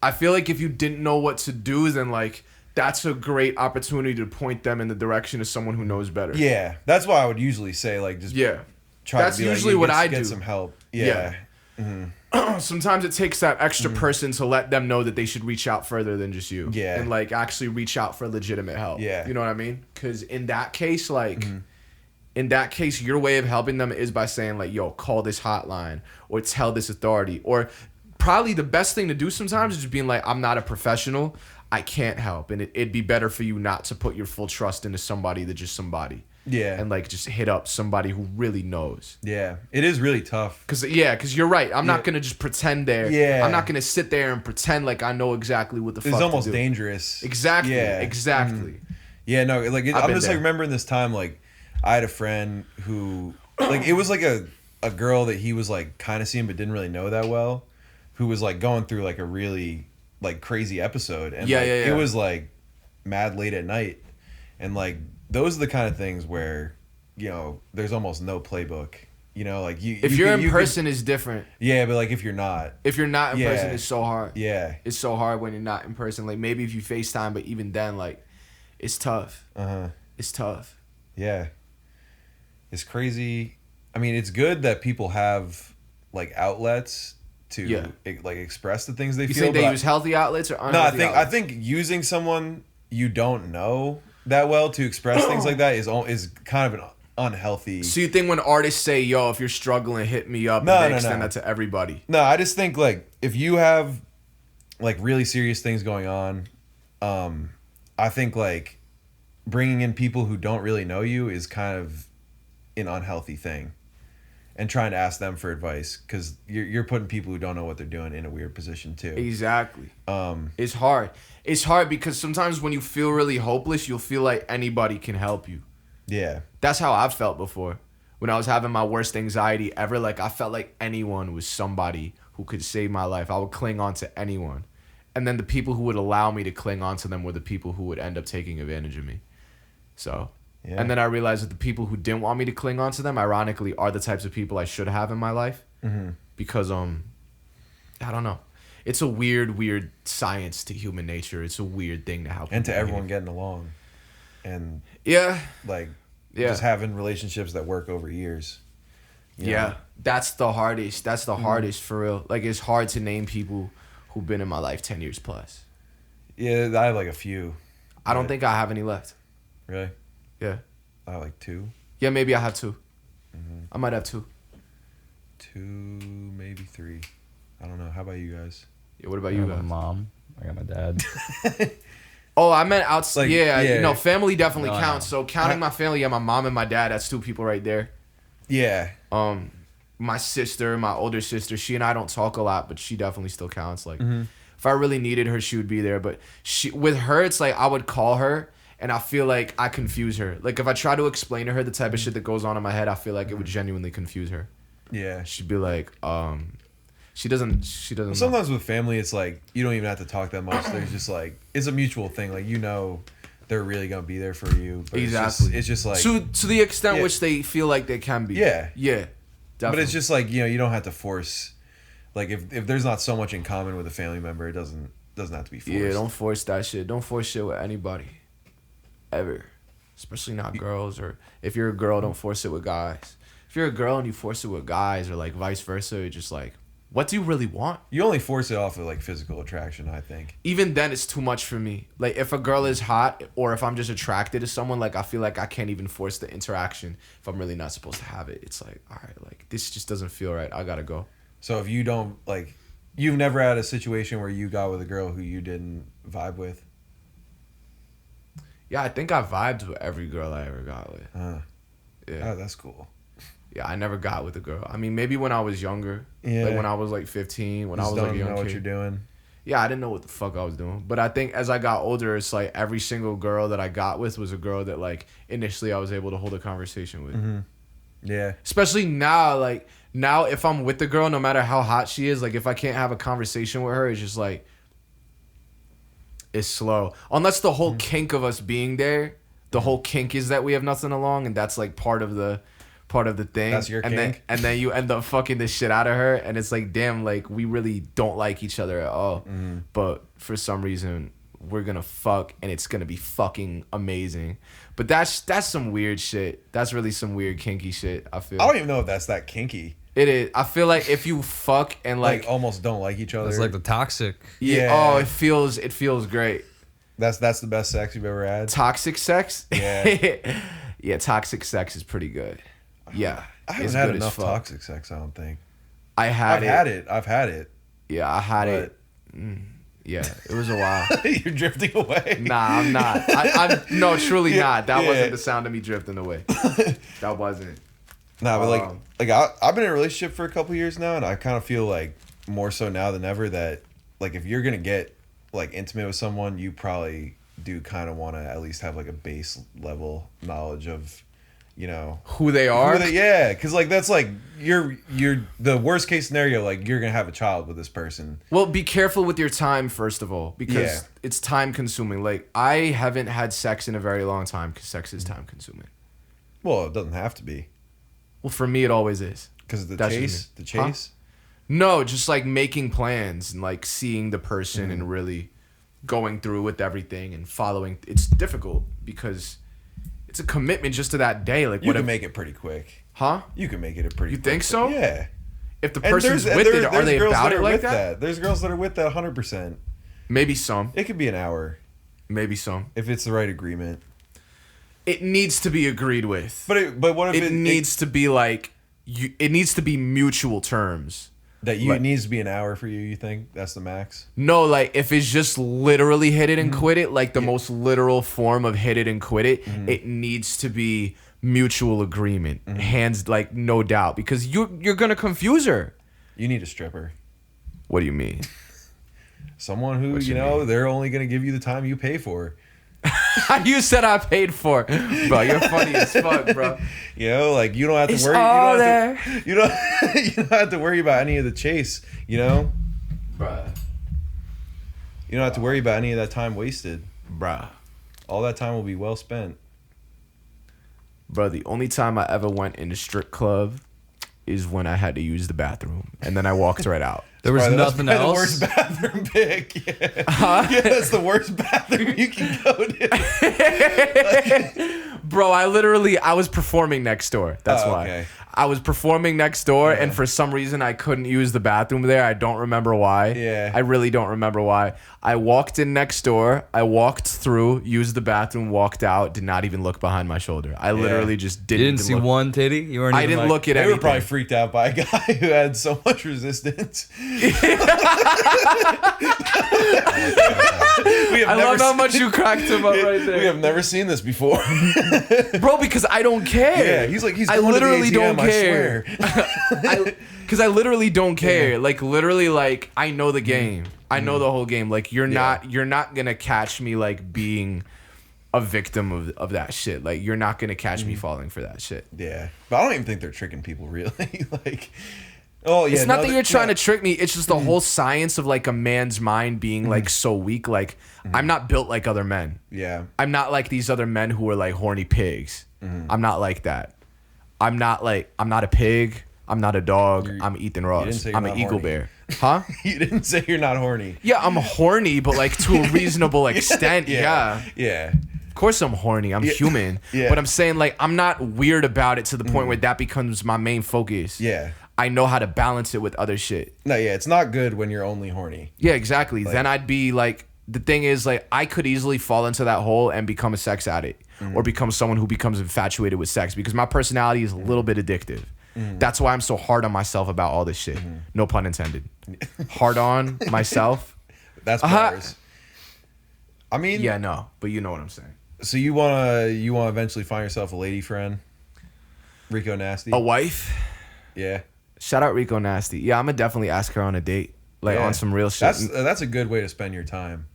I feel like if you didn't know what to do, then like that's a great opportunity to point them in the direction of someone who knows better. Yeah, that's why I would usually say like just Yeah. try That's to be usually like, what I get do. some help. Yeah. Sometimes it takes that extra Mm-hmm. person to let them know that they should reach out further than just you. Yeah. And like actually reach out for legitimate help. Yeah. You know what I mean? Because in that case, like, in that case, your way of helping them is by saying like, yo, call this hotline or tell this authority. Or probably the best thing to do sometimes is just being like, I'm not a professional. I can't help. And it'd be better for you not to put your full trust into somebody than just somebody. Yeah. And like just hit up somebody who really knows. Yeah. It is really tough. Cause you're right. I'm not gonna just pretend there. Yeah. I'm not gonna sit there and pretend like I know exactly what the fuck It's to almost do. dangerous. Exactly. Yeah. Exactly. Yeah, no, like I've I'm been just there. like remembering this time, like I had a friend who, like, it was like a girl that he was like kind of seeing but didn't really know that well, who was like going through like a really like crazy episode, and Yeah, like, yeah, yeah. it was like mad late at night, and like those are the kind of things where, you know, there's almost no playbook, you know, like If you're in person, it's different. yeah, but like if you're not, If you're not in Yeah. person, it's so hard. yeah, It's so hard when you're not in person. Like maybe if you FaceTime, but even then, like, it's tough. It's tough. yeah, it's crazy. I mean, it's good that people have like outlets to like express the things they You feel. think they but use healthy outlets or unhealthy no, I outlets? think using someone you don't know that well to express things like that is kind of an unhealthy. So you think when artists say, "Yo, if you're struggling, hit me up," No, and they no, extend no. that to everybody? No, I just think like if you have like really serious things going on, I think like bringing in people who don't really know you is kind of an unhealthy thing, and trying to ask them for advice because you're putting people who don't know what they're doing in a weird position too. Exactly. It's hard. It's hard because sometimes when you feel really hopeless, you'll feel like anybody can help you. Yeah, That's how I've felt before. When I was having my worst anxiety ever, like I felt like anyone was somebody who could save my life. I would cling on to anyone. And then the people who would allow me to cling on to them were the people who would end up taking advantage of me. So, Yeah. and then I realized that the people who didn't want me to cling on to them, ironically, are the types of people I should have in my life. Because, I don't know. It's a weird science to human nature. It's a weird thing to how and to people everyone behave. getting along, and Yeah. like Yeah. just having relationships that work over years. you Yeah, know? that's the hardest. That's the hardest for real. Like it's hard to name people who've been in my life 10 years plus. Yeah, I have like a few. I don't Yeah. think I have any left. Really? Yeah. I have like two. Yeah, maybe I have two. I might have two. Two, maybe three. I don't know. How about you guys? Yeah, what about I you got my guys? mom. I got my dad. Oh, I meant outside. Like, yeah, yeah. no, family definitely No, I counts. So counting my family, yeah, my mom and my dad, that's two people right there. Yeah. My sister, my older sister, she and I don't talk a lot, but she definitely still counts. Like, if I really needed her, she would be there. But with her, it's like I would call her, and I feel like I confuse her. Like if I try to explain to her the type of shit that goes on in my head, I feel like it would genuinely confuse her. Yeah. She'd be like, she doesn't. know. Sometimes with family, it's like you don't even have to talk that much. There's just like it's a mutual thing. Like you know, they're really gonna be there for you. But Exactly. It's just like. to the extent Yeah. which they feel like they can be. Yeah. Yeah. Definitely. But it's just like, you know, you don't have to force. Like if there's not so much in common with a family member, it doesn't have to be forced. Yeah, don't force that shit. Don't force shit with anybody. Ever. Especially not girls, or if you're a girl, don't force it with guys. If you're a girl and you force it with guys, or like vice versa, it's just like, what do you really want? You only force it off of like physical attraction, I think. Even then, it's too much for me. Like if a girl is hot, or if I'm just attracted to someone, like I feel like I can't even force the interaction if I'm really not supposed to have it. It's like, all right, like this just doesn't feel right. I gotta go. So if you don't like, you've never had a situation where you got with a girl who you didn't vibe with. Yeah, I think I vibed with every girl I ever got with. Yeah. Oh, that's cool. Yeah, I never got with a girl. I mean, maybe when I was younger. Yeah. Like when I was like 15, when Just I was like don't a young know what kid. you're doing. Yeah, I didn't know what the fuck I was doing. But I think as I got older, it's like every single girl that I got with was a girl that like initially I was able to hold a conversation with. Yeah. Especially now, like now if I'm with the girl, no matter how hot she is, like if I can't have a conversation with her, it's just like it's slow. Unless the whole kink of us being there, the whole kink is that we have nothing along, and that's like part of the thing. That's your and kink? then you end up fucking the shit out of her, and it's like, damn, like we really don't like each other at all. But for some reason, we're gonna fuck and it's gonna be fucking amazing. But that's some weird shit. That's really some weird kinky shit, I feel. I don't even know if that's that kinky. It is. I feel like if you fuck and Like almost don't like each other. It's like the toxic. yeah, Yeah. oh, it feels great. That's the best sex you've ever had. Toxic sex? Yeah. Yeah, toxic sex is pretty good. Yeah. I haven't it's had good as enough fuck. toxic sex, I don't think. I've had I've had it. Yeah, I had But- it. Yeah, it was a while. You're drifting away. Nah, I'm not. I'm no, truly not. That Yeah. wasn't the sound of me drifting away. That wasn't. Nah, but Um, I've been in a relationship for a couple years now, and I kind of feel like more so now than ever that like if you're gonna get like intimate with someone, you probably do kind of want to at least have like a base level knowledge of, you know, Who they are? yeah, because like that's like you're the worst case scenario, like you're gonna have a child with this person. Well, be careful with your time, first of all, because Yeah. it's time consuming. Like, I haven't had sex in a very long time because sex is time consuming. Well, it doesn't have to be Well, for me, it always is. because of the That's chase. just The me. Huh? chase. No, just like making plans and like seeing the person and really going through with everything and following. It's difficult because it's a commitment just to that day. Like, You what can if, make it pretty quick. huh? You can make it a pretty. You quick think thing. so? Yeah. If the And person's there's- with there- it, are there's they girls about that it are like with that? There's girls that are with that 100%. Maybe some. It could be an hour Maybe some. if it's the right agreement. It needs to be agreed with. But what if It needs to be like it needs to be mutual terms. that you like- it needs to be an hour for you? You think that's the max? No, like if it's just literally hit it and quit it, like the most literal form of hit it and quit it, it needs to be mutual agreement. Hands like no doubt because you're going to confuse her. You need a stripper, What do you mean? someone who What you you know mean? they're only gonna give you the time you pay for. You said I paid for it. Bro, you're funny as fuck, bro. You know, like you don't have to It's worry. all you don't there. have to, you don't. You don't have to worry about any of the chase. You know, Bruh. you don't have to worry about any of that time wasted. Bruh. All that time will be well spent. Bro, the only time I ever went in a strip club is when I had to use the bathroom. And then I walked right out. There was That's nothing probably else. the worst bathroom pick. Yeah. Yeah, that's the worst bathroom you can go to. Bro, I was performing next door. That's Oh, why. okay. I was performing next door, and for some reason, I couldn't use the bathroom there. I don't remember why. Yeah. I really don't remember why. I walked in next door. I walked through, used the bathroom, walked out, did not even look behind my shoulder. I literally just You didn't didn't see look. one titty. You weren't. I even didn't like, look at They anything. were probably freaked out by a guy who had so much resistance. We have I never love how seen- much you cracked him up right We there. have never seen this before. Bro, because I don't care. Yeah, he's like, he's I going literally to the ATM, don't I care. swear. Because I literally don't care. Like literally, like I know the game. I know the whole game. Like you're not gonna catch me like being a victim of that shit. Like you're not gonna catch me falling for that shit. Yeah, but I don't even think they're tricking people really. Like, oh yeah, It's not that no, you're trying no. to trick me. It's just the whole science of like a man's mind being like so weak. Like I'm not built like other men. Yeah, I'm not like these other men who are like horny pigs. I'm not like that. I'm not a pig. I'm not a dog. I'm Ethan didn't Ross. say you're I'm an not eagle horny. bear. Huh? you didn't say you're not horny. Yeah, I'm horny, but like to a reasonable extent. Yeah. yeah. Of course I'm horny. I'm human. Yeah. But I'm saying like I'm not weird about it to the point where that becomes my main focus. Yeah. I know how to balance it with other shit. No, yeah, it's not good when you're only horny. Yeah, exactly. Then I'd be like, the thing is, like, I could easily fall into that hole and become a sex addict or become someone who becomes infatuated with sex because my personality is a little bit addictive. That's why I'm so hard on myself about all this shit. No pun intended. Hard on myself. That's bars. I mean, Yeah, no, but you know what I'm saying. So you wanna eventually find yourself a lady friend, Rico Nasty. A wife? yeah. Shout out Rico Nasty. Yeah, I'm gonna definitely ask her on a date, like Yeah. on some real shit. That's a good way to spend your time.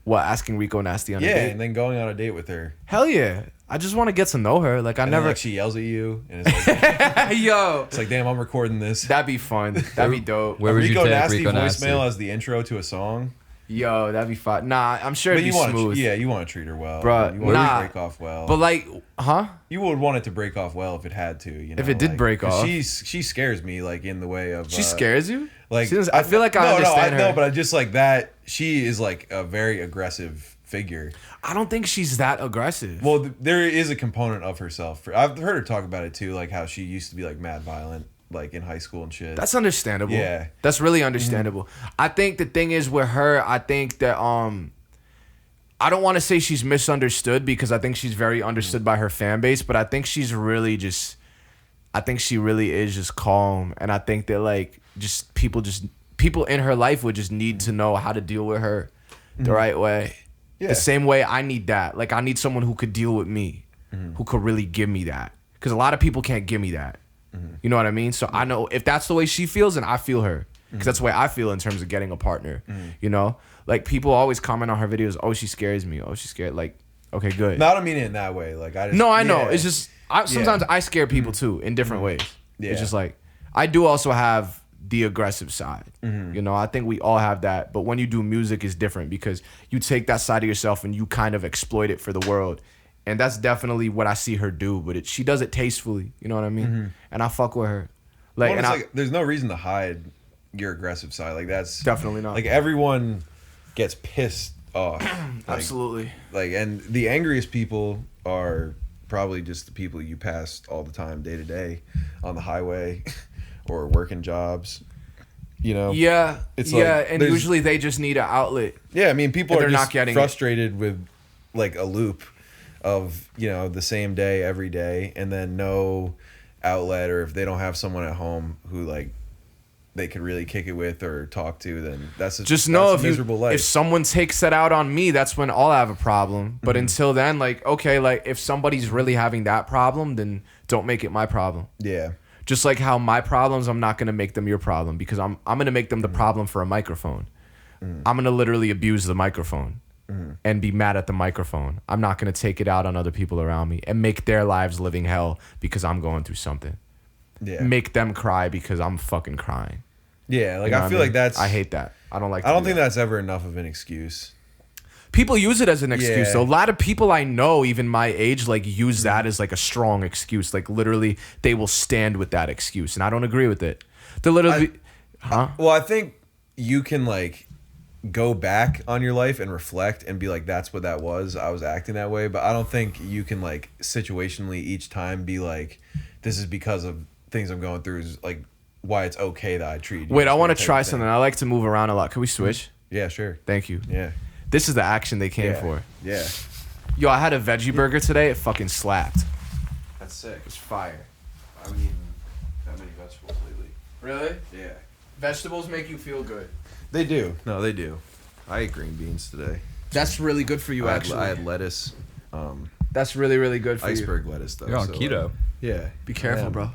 What, asking Rico Nasty on a Yeah, date? and then going on a date with her. Hell yeah. I just want to get to know her. Like I And then, never. like, she yells at you, and it's like, Yo, it's like, damn, I'm recording this. that'd be fun. That'd be dope. Where would you Rico take Nasty Rico voicemail Nasty? as the intro to a song. Yo, that'd be fine. Nah, I'm sure But it'd you be want smooth. you want to treat her well. Bruh, You want nah. it to break off well. But like, huh? You would want it to break off well if it had to. You know, If it did like, break 'cause off. she scares me like in the way of. She scares you? Like I feel like I understand her. No, but I just like that. She is like a very aggressive figure. I don't think she's that aggressive. Well, there is a component of herself. I've heard her talk about it too, like how she used to be like mad violent, like in high school and shit. That's understandable. Yeah. That's really understandable. I think the thing is with her, I think that I don't want to say she's misunderstood because I think she's very understood by her fan base, but I think she's really just I think she really is just calm, and I think that like people in her life would just need to know how to deal with her the right way. Yeah. The same way I need that. Like I need someone who could deal with me, who could really give me that. Because a lot of people can't give me that. You know what I mean? So I know if that's the way she feels, then I feel her. Because that's the way I feel in terms of getting a partner. You know? Like people always comment on her videos, oh, she scares me. Oh, she's scared. Like, okay, good. No, I don't mean it in that way. Like I just No, I know. yeah. It's just sometimes I scare people too in different ways. Yeah. It's just like I do also have the aggressive side. You know, I think we all have that. But when you do music, it's different because you take that side of yourself and you kind of exploit it for the world. And that's definitely what I see her do. But she does it tastefully. You know what I mean? And I fuck with her. Like, Well, and it's like there's no reason to hide your aggressive side. Like that's Definitely not. Like everyone gets pissed off. absolutely. Like and the angriest people are probably just the people you pass all the time, day to day, on the highway, or working jobs. You know. Yeah. It's yeah. like And there's- usually they just need an outlet. Yeah, I mean, people And are they're just not getting it. frustrated with like a loop of, you know, the same day every day and then no outlet, or if they don't have someone at home who like they could really kick it with or talk to, then Just know that's a miserable life. if someone takes that out on me, that's when I'll have a problem. But until then, like, okay, like if somebody's really having that problem, then don't make it my problem. Yeah. Just like how my problems, I'm not gonna make them your problem because I'm gonna make them the problem for a microphone. I'm gonna literally abuse the microphone and be mad at the microphone. I'm not gonna take it out on other people around me and make their lives living hell because I'm going through something. Yeah. Make them cry because I'm fucking crying. Yeah, like You know I what feel mean? like that's I hate that. I don't like. I don't think that's ever enough of an excuse. People use it as an excuse. Yeah. So a lot of people I know, even my age, like use that as like a strong excuse. Like literally, they will stand with that excuse, and I don't agree with it. They're literally, Well, I think you can like go back on your life and reflect and be like, that's what that was. I was acting that way. But I don't think you can like situationally each time be like, this is because of things I'm going through, is like why it's okay that I treat you. Wait, I this want way to type try of thing. something. I like to move around a lot. Can we switch? Yeah, sure. Thank you. Yeah. This is the action they came Yeah. for. Yeah. Yo, I had a veggie burger today. It fucking slapped. That's sick. It's fire. I haven't eaten that many vegetables lately. Really? Yeah. Vegetables make you feel good. They do. No, they do. I ate green beans today. That's really good for you, actually. I had lettuce. That's really, really good for you. Iceberg lettuce though. You're on so, keto. like, yeah. Be careful, I am. bro.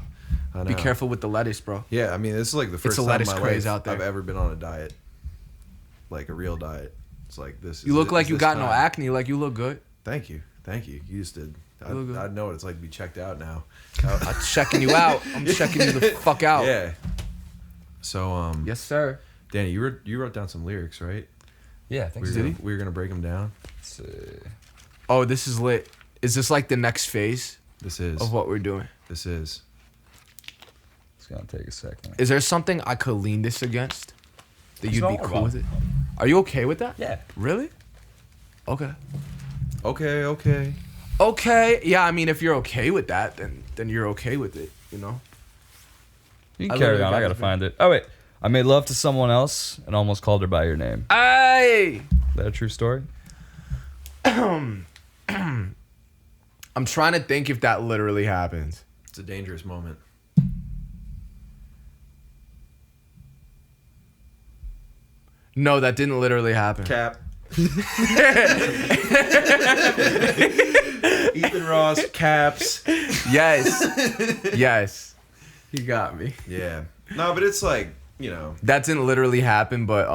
I Be know. careful with the lettuce, bro. Yeah, I mean, this is like the first a time lettuce in my craze life out there. I've ever been on a diet, like a real diet. It's like this. You is look it- like is you this got no time. acne. Like you look good. Thank you, you just did. I look good. know what it's like to be checked out now. I'm checking you out. I'm checking you the fuck out. Yeah. So Yes, sir. Danny, you wrote down some lyrics, right? Yeah, I think We so. were gonna break them down. It's, Oh, this is lit. Is this like the next phase This is. of what we're doing? This is. it's gonna take a second. Is there something I could lean this against that you'd Small be or cool ball? with it? Are you okay with that? Yeah. Really? Okay. Okay. Okay. Yeah, I mean, if you're okay with that, then you're okay with it. You know. You I can carry literally on. got I gotta this find it. Oh wait, I made love to someone else and almost called her by your name. Hey. Is that a true story? I'm trying to think if that literally happens. It's a dangerous moment. No, that didn't literally happen. Cap. Ethan Ross, Caps. Yes. Yes. You got me. Yeah. No, but it's like, you know, That didn't literally happen, but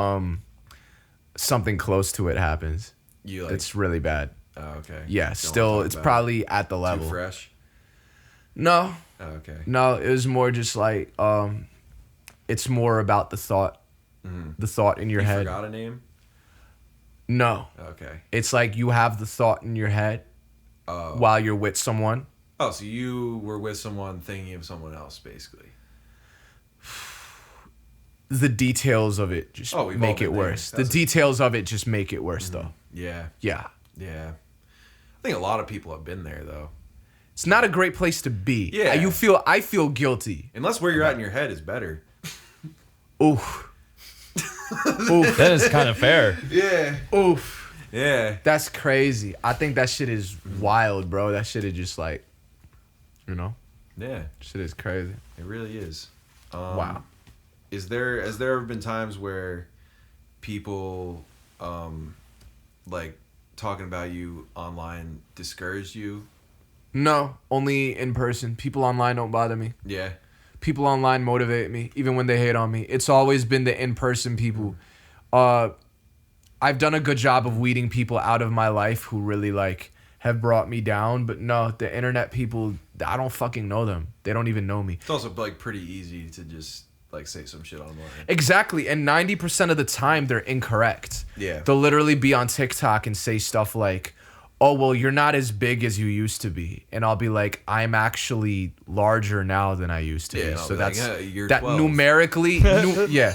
something close to it happens. you like. It's really bad. Oh, okay. Yeah, Don't still wanna talk it's about probably at the it. level. Too fresh. No. Oh, okay. No, it was more just like it's more about the thought. The thought in your You head. forgot a name? No. Okay. It's like you have the thought in your head while you're with someone. Oh, so you were with someone thinking of someone else, basically. The details of it just Oh, we've make all it been there. worse. The That's details of it just make it worse, though. Yeah. Yeah. Yeah. I think a lot of people have been there, though. It's not a great place to be. Yeah. I feel guilty. Unless where you're at in your head is better. Oof. That is kind of fair. Yeah. Oof. Yeah. That's crazy. I think that shit is wild, bro. That shit is just like, Yeah. shit is crazy. It really is. Wow. Has there ever been times where people like talking about you online discouraged you? No, only in person. People online don't bother me. Yeah. People online motivate me, even when they hate on me. It's always been the in-person people. I've done a good job of weeding people out of my life who really like have brought me down, but no, the internet people, I don't fucking know them. They don't even know me. It's also like pretty easy to just like say some shit online. Exactly, and 90% of the time they're incorrect. Yeah. They'll literally be on TikTok and say stuff like, "Oh, well, you're not as big as you used to be." And I'll be like, "I'm actually larger now than I used to Yeah, be." and I'll So be like, that's "Yeah, you're that 12." numerically, yeah.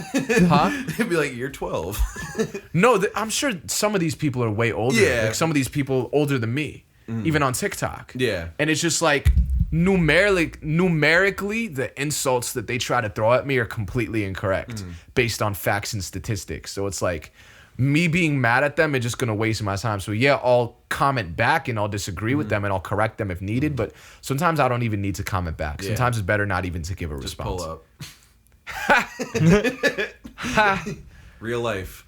Huh? It'd be like, you're 12. No, I'm sure some of these people are way older. Yeah. Like some of these people older than me, even on TikTok. Yeah. And it's just like numerically, the insults that they try to throw at me are completely incorrect based on facts and statistics. So it's like me being mad at them is just gonna waste my time. So yeah, I'll comment back and I'll disagree with them and I'll correct them if needed. But sometimes I don't even need to comment back. Yeah. Sometimes it's better not even to give a Just response. pull up. Real life.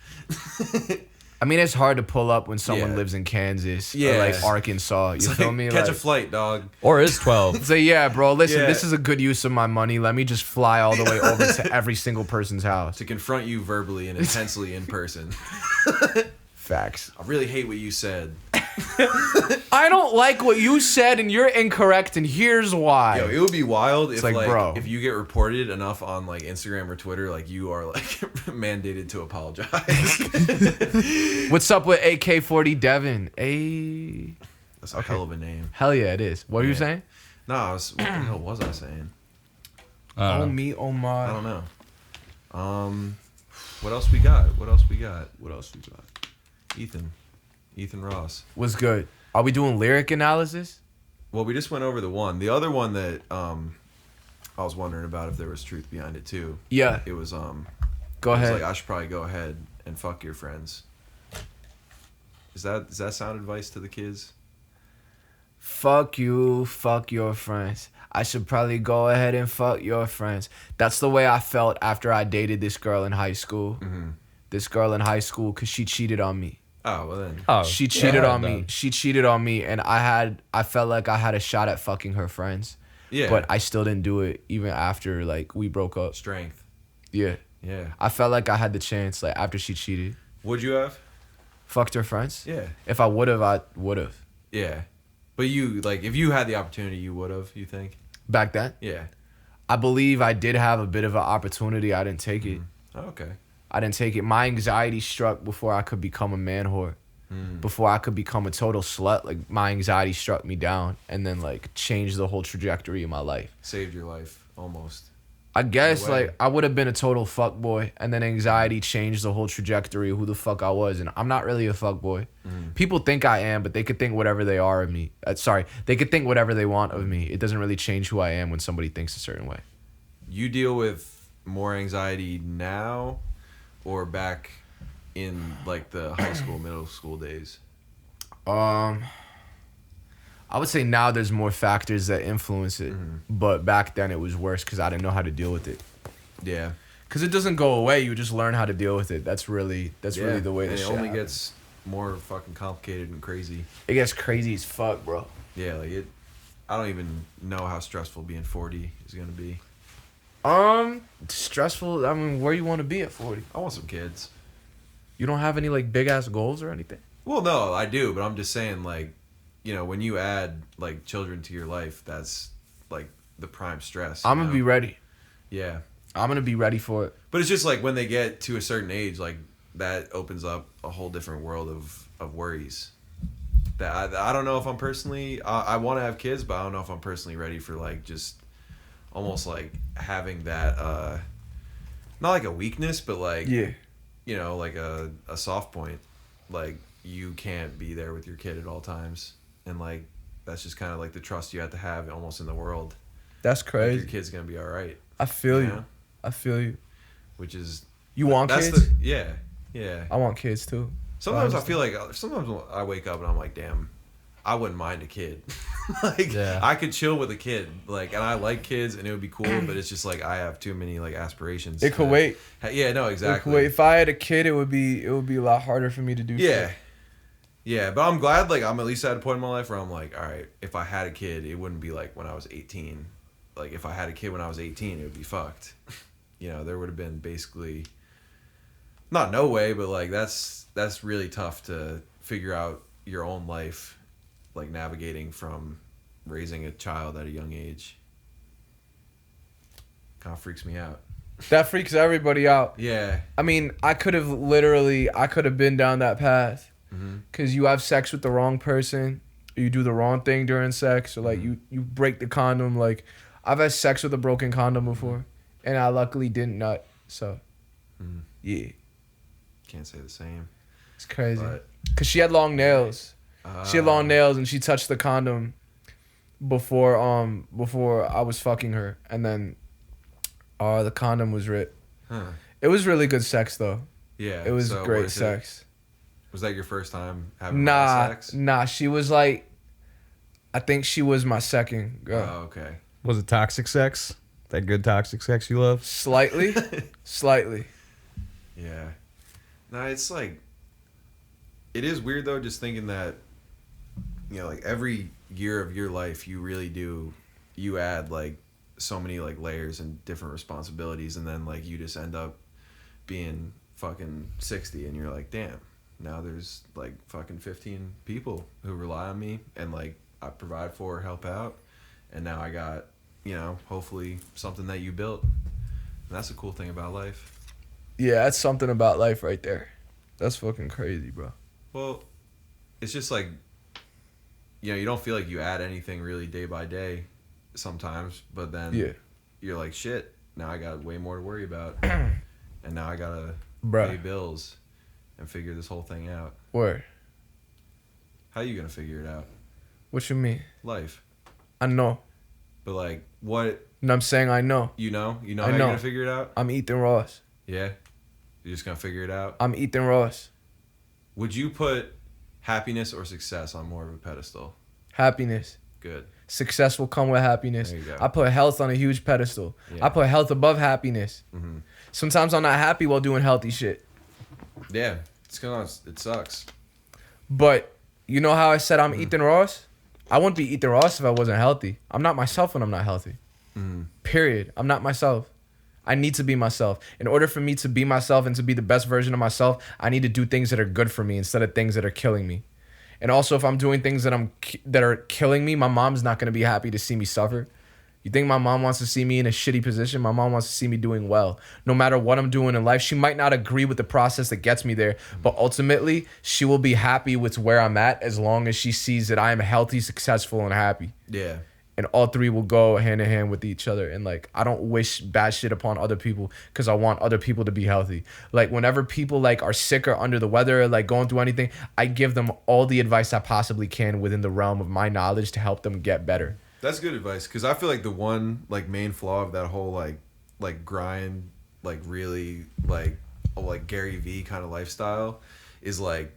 I mean, it's hard to pull up when someone Yeah. lives in Kansas or Yeah. like Arkansas. You It's feel like, me? catch Like, a flight, dog. Or is 12. say, yeah, bro, listen, Yeah. this is a good use of my money. Let me just fly all the way over to every single person's house. To confront you verbally and intensely in person. Facts. I really hate what you said. I don't like what you said, and you're incorrect, and here's why. Yo, it would be wild if like, like bro. if you get reported enough on like Instagram or Twitter, like you are like mandated to apologize. What's up with AK-40 Devin? That's a hell of a name. Hell yeah, it is. What were you saying? No, what the hell was I saying? Oh, me, oh my. I don't know. What else we got? What else we got? Ethan Ross. What's good? Are we doing lyric analysis? Well, we just went over the one. The other one that I was wondering about if there was truth behind it too. Yeah. It was Go it was ahead. like I should probably go ahead and fuck your friends. Is that sound advice to the kids? Fuck you, fuck your friends. I should probably go ahead and fuck your friends. That's the way I felt after I dated this girl in high school. This girl in high school, because she cheated on me. Oh, well then. Oh, She cheated on me. then. She cheated on me, and I felt like I had a shot at fucking her friends. Yeah. But I still didn't do it even after like we broke up. Strength. Yeah. Yeah. I felt like I had the chance like after she cheated. Would you have? Fucked her friends? Yeah. If I would have, I would have. Yeah. But you like if you had the opportunity, you would have. You think? Back then, Yeah. I believe I did have a bit of an opportunity. I didn't take it. Oh, okay. I didn't take it. My anxiety struck before I could become a man whore. Before I could become a total slut. Like my anxiety struck me down and then like changed the whole trajectory of my life. Saved your life almost. I guess way. like I would have been a total fuckboy, and then anxiety changed the whole trajectory of who the fuck I was, and I'm not really a fuckboy. People think I am, but they could think whatever they are of me. They could think whatever they want of me. It doesn't really change who I am when somebody thinks a certain way. You deal with more anxiety now or back in like the high school, middle school days? I would say now there's more factors that influence it, but back then it was worse because I didn't know how to deal with it. Yeah. Because it doesn't go away, you just learn how to deal with it. That's really the way and this it shit only happens. gets more fucking complicated and crazy. It gets crazy as fuck, bro. Yeah, like it. I don't even know how stressful being 40 is gonna be. Stressful. I mean, where you want to be at 40? I want some kids. You don't have any like big ass goals or anything? Well, no, I do, but I'm just saying, like, you know, when you add like children to your life, that's like the prime stress. I'm you gonna know? be ready. Yeah, I'm gonna be ready for it. but it's just like when they get to a certain age, like that opens up a whole different world of worries. That I don't know if I'm personally I want to have kids, but I don't know if I'm personally ready for like just almost like having that not like a weakness, but like Yeah. you know, like a soft point. Like you can't be there with your kid at all times, and like that's just kind of like the trust you have to have almost in the world. That's Like, crazy. your kid's gonna be all right. I feel you. know? I feel you. Which is You want that's kids? yeah. I want kids too. Sometimes I feel like sometimes when I wake up and I'm like, damn, I wouldn't mind a kid. Like Yeah. I could chill with a kid, like, and I like kids, and it would be cool. But it's just like I have too many like aspirations. It could wait. Yeah, no, It exactly. could wait. If I had a kid, it would be a lot harder for me to do. Yeah, shit. yeah. But I'm glad, like, I'm at least at a point in my life where I'm like, all right, if I had a kid, it wouldn't be like when I was 18. Like if I had a kid when I was 18, it would be fucked. You know, there would have been basically not no way, but like that's really tough to figure out your own life, like navigating from raising a child at a young age. Kind of freaks me out. That freaks everybody out. Yeah. I mean, I could have been down that path. Because you have sex with the wrong person, or you do the wrong thing during sex, or like you break the condom. Like, I've had sex with a broken condom before, and I luckily didn't nut. So, yeah, Can't say the same. it's crazy. But Because she had long nails. She had long nails, and she touched the condom before I was fucking her, and then the condom was ripped. huh. It was really good sex though. Yeah. It was so great was it- sex. Was that your first time having raw sex? Nah. She was like, I think she was my second girl. Oh, okay. Was it toxic sex? That good toxic sex you love? Slightly. Yeah. No, it's like, it is weird though, just thinking that, you know, like every year of your life, you add like so many like layers and different responsibilities, and then like you just end up being fucking 60 and you're like, damn, now there's like fucking 15 people who rely on me and like I provide for, help out, and now I got, you know, hopefully something that you built. And that's a cool thing about life. Yeah, that's something about life right there. That's fucking crazy, bro. Well, it's just like, you know, you don't feel like you add anything really day by day sometimes, but then you're like, shit, now I got way more to worry about. And now I gotta pay bills and figure this whole thing out. Where? How you gonna figure it out? What you mean? Life. I know. But like, what? No, I'm saying I know. You know I how you're know. gonna figure it out? I'm Ethan Ross. Yeah? You're just gonna figure it out? I'm Ethan Ross. Would you put happiness or success on more of a pedestal? Happiness. Good. Success will come with happiness. There you go. I put health on a huge pedestal. Yeah. I put health above happiness. Mm-hmm. Sometimes I'm not happy while doing healthy shit. Yeah. It sucks. But you know how I said I'm Mm-hmm. Ethan Ross? I wouldn't be Ethan Ross if I wasn't healthy. I'm not myself when I'm not healthy. Mm-hmm. Period. I'm not myself. I need to be myself. In order for me to be myself and to be the best version of myself, I need to do things that are good for me instead of things that are killing me. And also, if I'm doing things that are killing me, my mom's not gonna be happy to see me suffer. You think my mom wants to see me in a shitty position? My mom wants to see me doing well. No matter what I'm doing in life, she might not agree with the process that gets me there, but ultimately, she will be happy with where I'm at as long as she sees that I am healthy, successful, and happy. Yeah. And all three will go hand in hand with each other. And like, I don't wish bad shit upon other people because I want other people to be healthy. Like, whenever people like are sick or under the weather or like going through anything, I give them all the advice I possibly can within the realm of my knowledge to help them get better. That's good advice, because I feel like the one like main flaw of that whole like grind, like really like Gary V kind of lifestyle is like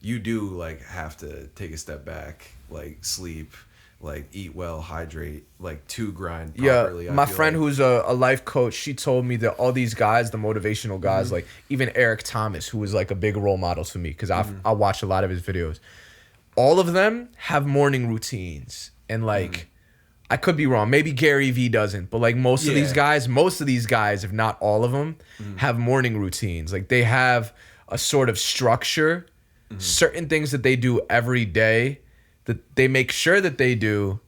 you do like have to take a step back, like sleep, like eat well, hydrate, like to grind properly. Yeah, I my feel friend like. who's a life coach, she told me that all these guys, the motivational guys, like even Eric Thomas, who was like a big role model to me because I watched a lot of his videos. All of them have morning routines, and like I could be wrong. Maybe Gary V doesn't, but like most of these guys, if not all of them, have morning routines. Like they have a sort of structure, certain things that they do every day that they make sure that they do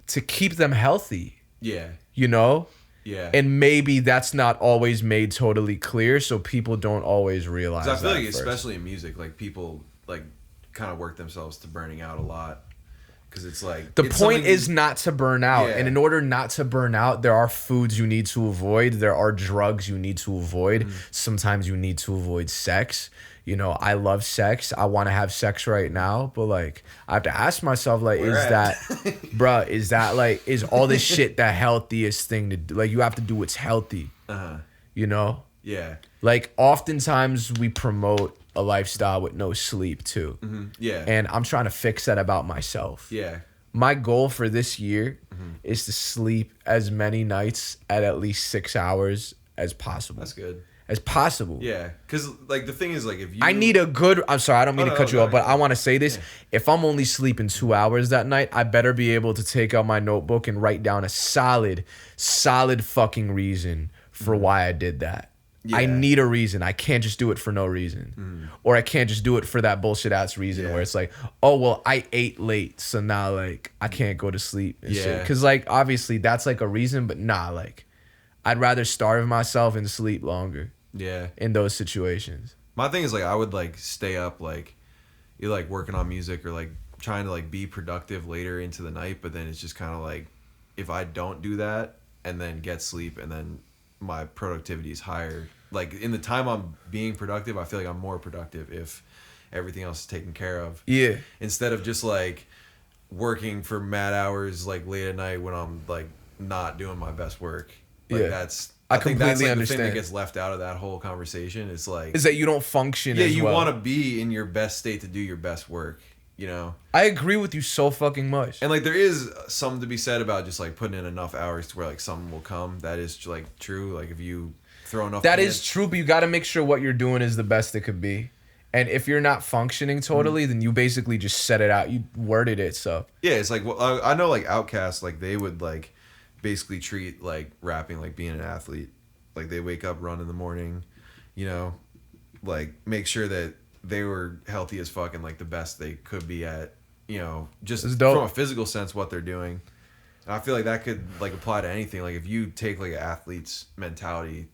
to keep them healthy. Yeah. You know? Yeah. And maybe that's not always made totally clear, so people don't always realize 'Cause I feel that like, at first. especially in music, like people like kind of work themselves to burning out a lot. Because it's like The it's point something is not to burn out. Yeah. And in order not to burn out, there are foods you need to avoid. There are drugs you need to avoid. Sometimes you need to avoid sex. You know, I love sex. I want to have sex right now. But, like, I have to ask myself, like, Where is at? that, bruh, is that, like, is all this shit the healthiest thing to do? Like, you have to do what's healthy, you know? Yeah. Like, oftentimes we promote a lifestyle with no sleep, too. Yeah. And I'm trying to fix that about myself. Yeah. My goal for this year is to sleep as many nights at least 6 hours as possible. That's good. As possible. Yeah. Because like the thing is like if you I need a good. I'm sorry, I don't mean Oh, to no, cut you go off, but ahead. I want to say this. If I'm only sleeping 2 hours that night, I better be able to take out my notebook and write down a solid fucking reason for why I did that. I Yeah. need a reason. I can't just do it for no reason. Or I can't just do it for that bullshit ass reason Yeah. where it's like, oh, well, I ate late, so now, like, I can't go to sleep and shit. Yeah. Because, like, obviously that's, like, a reason, but nah, like, I'd rather starve myself and sleep longer Yeah. in those situations. My thing is like I would like stay up like either like working on music or like trying to like be productive later into the night, but then it's just kind of like if I don't do that and then get sleep and then my productivity is higher. Like in the time I'm being productive, I feel like I'm more productive if everything else is taken care of. Yeah. Instead of just like working for mad hours like late at night when I'm like not doing my best work. Like Yeah. that's I think that's completely like the thing that understand. gets left out of that whole conversation. It's like Is that you don't function yeah, as you well. want to be in your best state to do your best work, you know? I agree with you so fucking much. And like there is something to be said about just like putting in enough hours to where like something will come. That is like true. Like if you throw enough That in is it- true, but you got to make sure what you're doing is the best it could be. And if you're not functioning totally, then you basically just set it out. You worded it, so. Yeah, it's like well, I know like Outkast, like they would like basically treat like rapping like being an athlete. Like they wake up, run in the morning, you know, like make sure that they were healthy as fuck and like the best they could be at, you know, just That's dope. from a physical sense what they're doing. And I feel like that could like apply to anything. Like if you take like an athlete's mentality,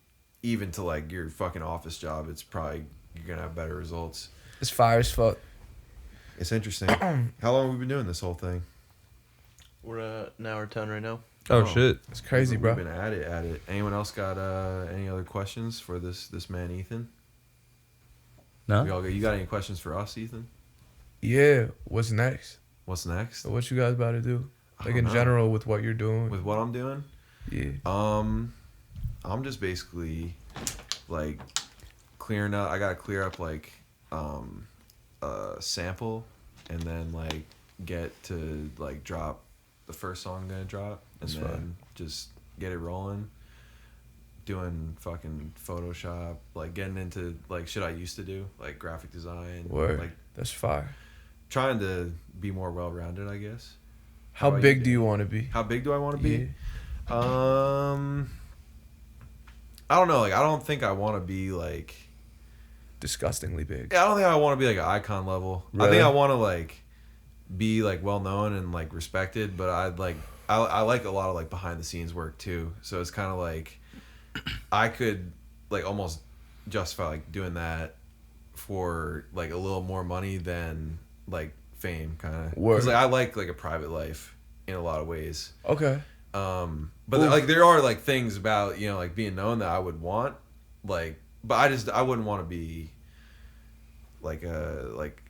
even to like your fucking office job, it's probably you're gonna have better results. It's fire as fuck. It's interesting. How long have we been doing this whole thing? We're at an hour 10 right now. Oh, shit. It's crazy, We've bro. been at it. Anyone else got any other questions for this man, Ethan? No? You got any questions for us, Ethan? Yeah, what's next? What's next? So what you guys about to do? I Like don't in know. general with what you're doing? With what I'm doing? Yeah. I'm just basically like clearing up. I gotta clear up like a sample, and then like get to like drop the first song I'm gonna drop, and That's then fine. just get it rolling. Doing fucking Photoshop, like getting into like shit I used to do, like graphic design, Word. like That's fire. trying to be more well-rounded, I guess. How about big you, do you Dan? want to be? How big do I want to Yeah. be? I don't know. Like, I don't think I want to be like. Disgustingly big. I don't think I want to be like an icon level. I Really? think I want to like be like well known and like respected. But I like a lot of like behind the scenes work too. So it's kind of like I could like almost justify like doing that for like a little more money than like fame, kind of. Word. Because like I like a private life in a lot of ways. Okay. But like there are like things about, you know, like being known that I would want, like, but I wouldn't want to be like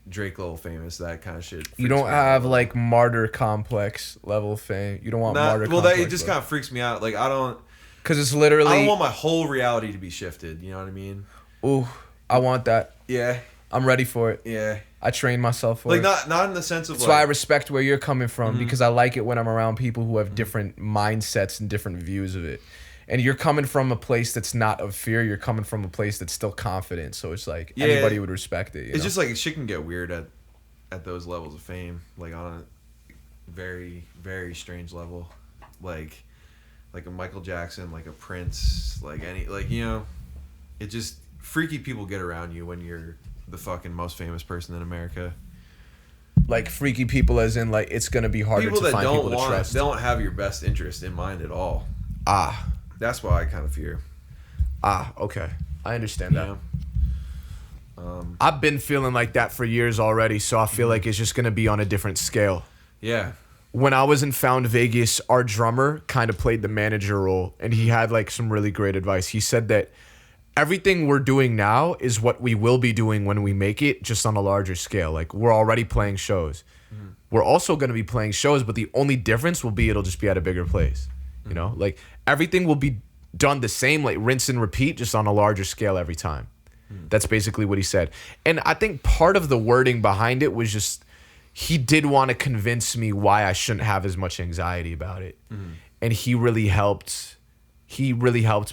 Drake level famous, that kind of shit. You freaks don't me have out. like martyr complex level fame. You don't want martyr well, complex. it just kind of freaks me out. Like I don't Because it's literally. want my whole reality to be shifted. You know what I mean? Ooh, I want that. Yeah, I'm ready for it. yeah. I train myself for Like it. not in the sense of That's why I like respect where you're coming from Mm-hmm. because I like it when I'm around people who have different mindsets and different views of it. And you're coming from a place that's not of fear. You're coming from a place that's still confident. So it's like Yeah. anybody would respect it. You it's know? just like shit can get weird at those levels of fame, like on a very very strange level, like a Michael Jackson, like a Prince, like any, like, you know, it just freaky people get around you when you're the fucking most famous person in America. like freaky people, as in like it's gonna be harder People to that find don't people to want, trust. they don't have your best interest in mind at all. Ah, That's why I kind of fear. Okay. I understand that. Yeah. I've been feeling like that for years already, so I feel like it's just gonna be on a different scale. Yeah. When I was in Found Vegas, our drummer kind of played the manager role, and he had like some really great advice. He said that everything we're doing now is what we will be doing when we make it, just on a larger scale. Like, we're already playing shows. We're also going to be playing shows, but the only difference will be it'll just be at a bigger place. You know, like everything will be done the same, like rinse and repeat, just on a larger scale every time. That's basically what he said. And I think part of the wording behind it was just he did want to convince me why I shouldn't have as much anxiety about it. And he really helped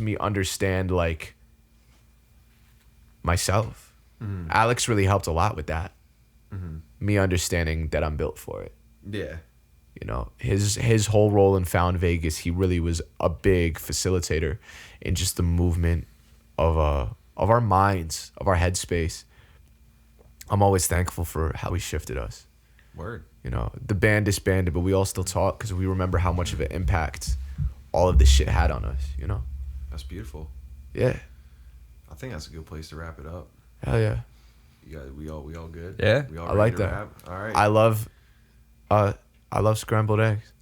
me understand like myself. Alex really helped a lot with that. Me understanding that I'm built for it. Yeah. You know, his whole role in Found Vegas, he really was a big facilitator in just the movement of our minds, of our headspace. I'm always thankful for how he shifted us. Word. You know, the band disbanded, but we all still talk because we remember how much of an impact all of this shit had on us, you know? That's beautiful. Yeah. I think that's a good place to wrap it up. Hell yeah. You guys, we all good? Yeah. We all I ready like to that. wrap? All right. I love scrambled eggs.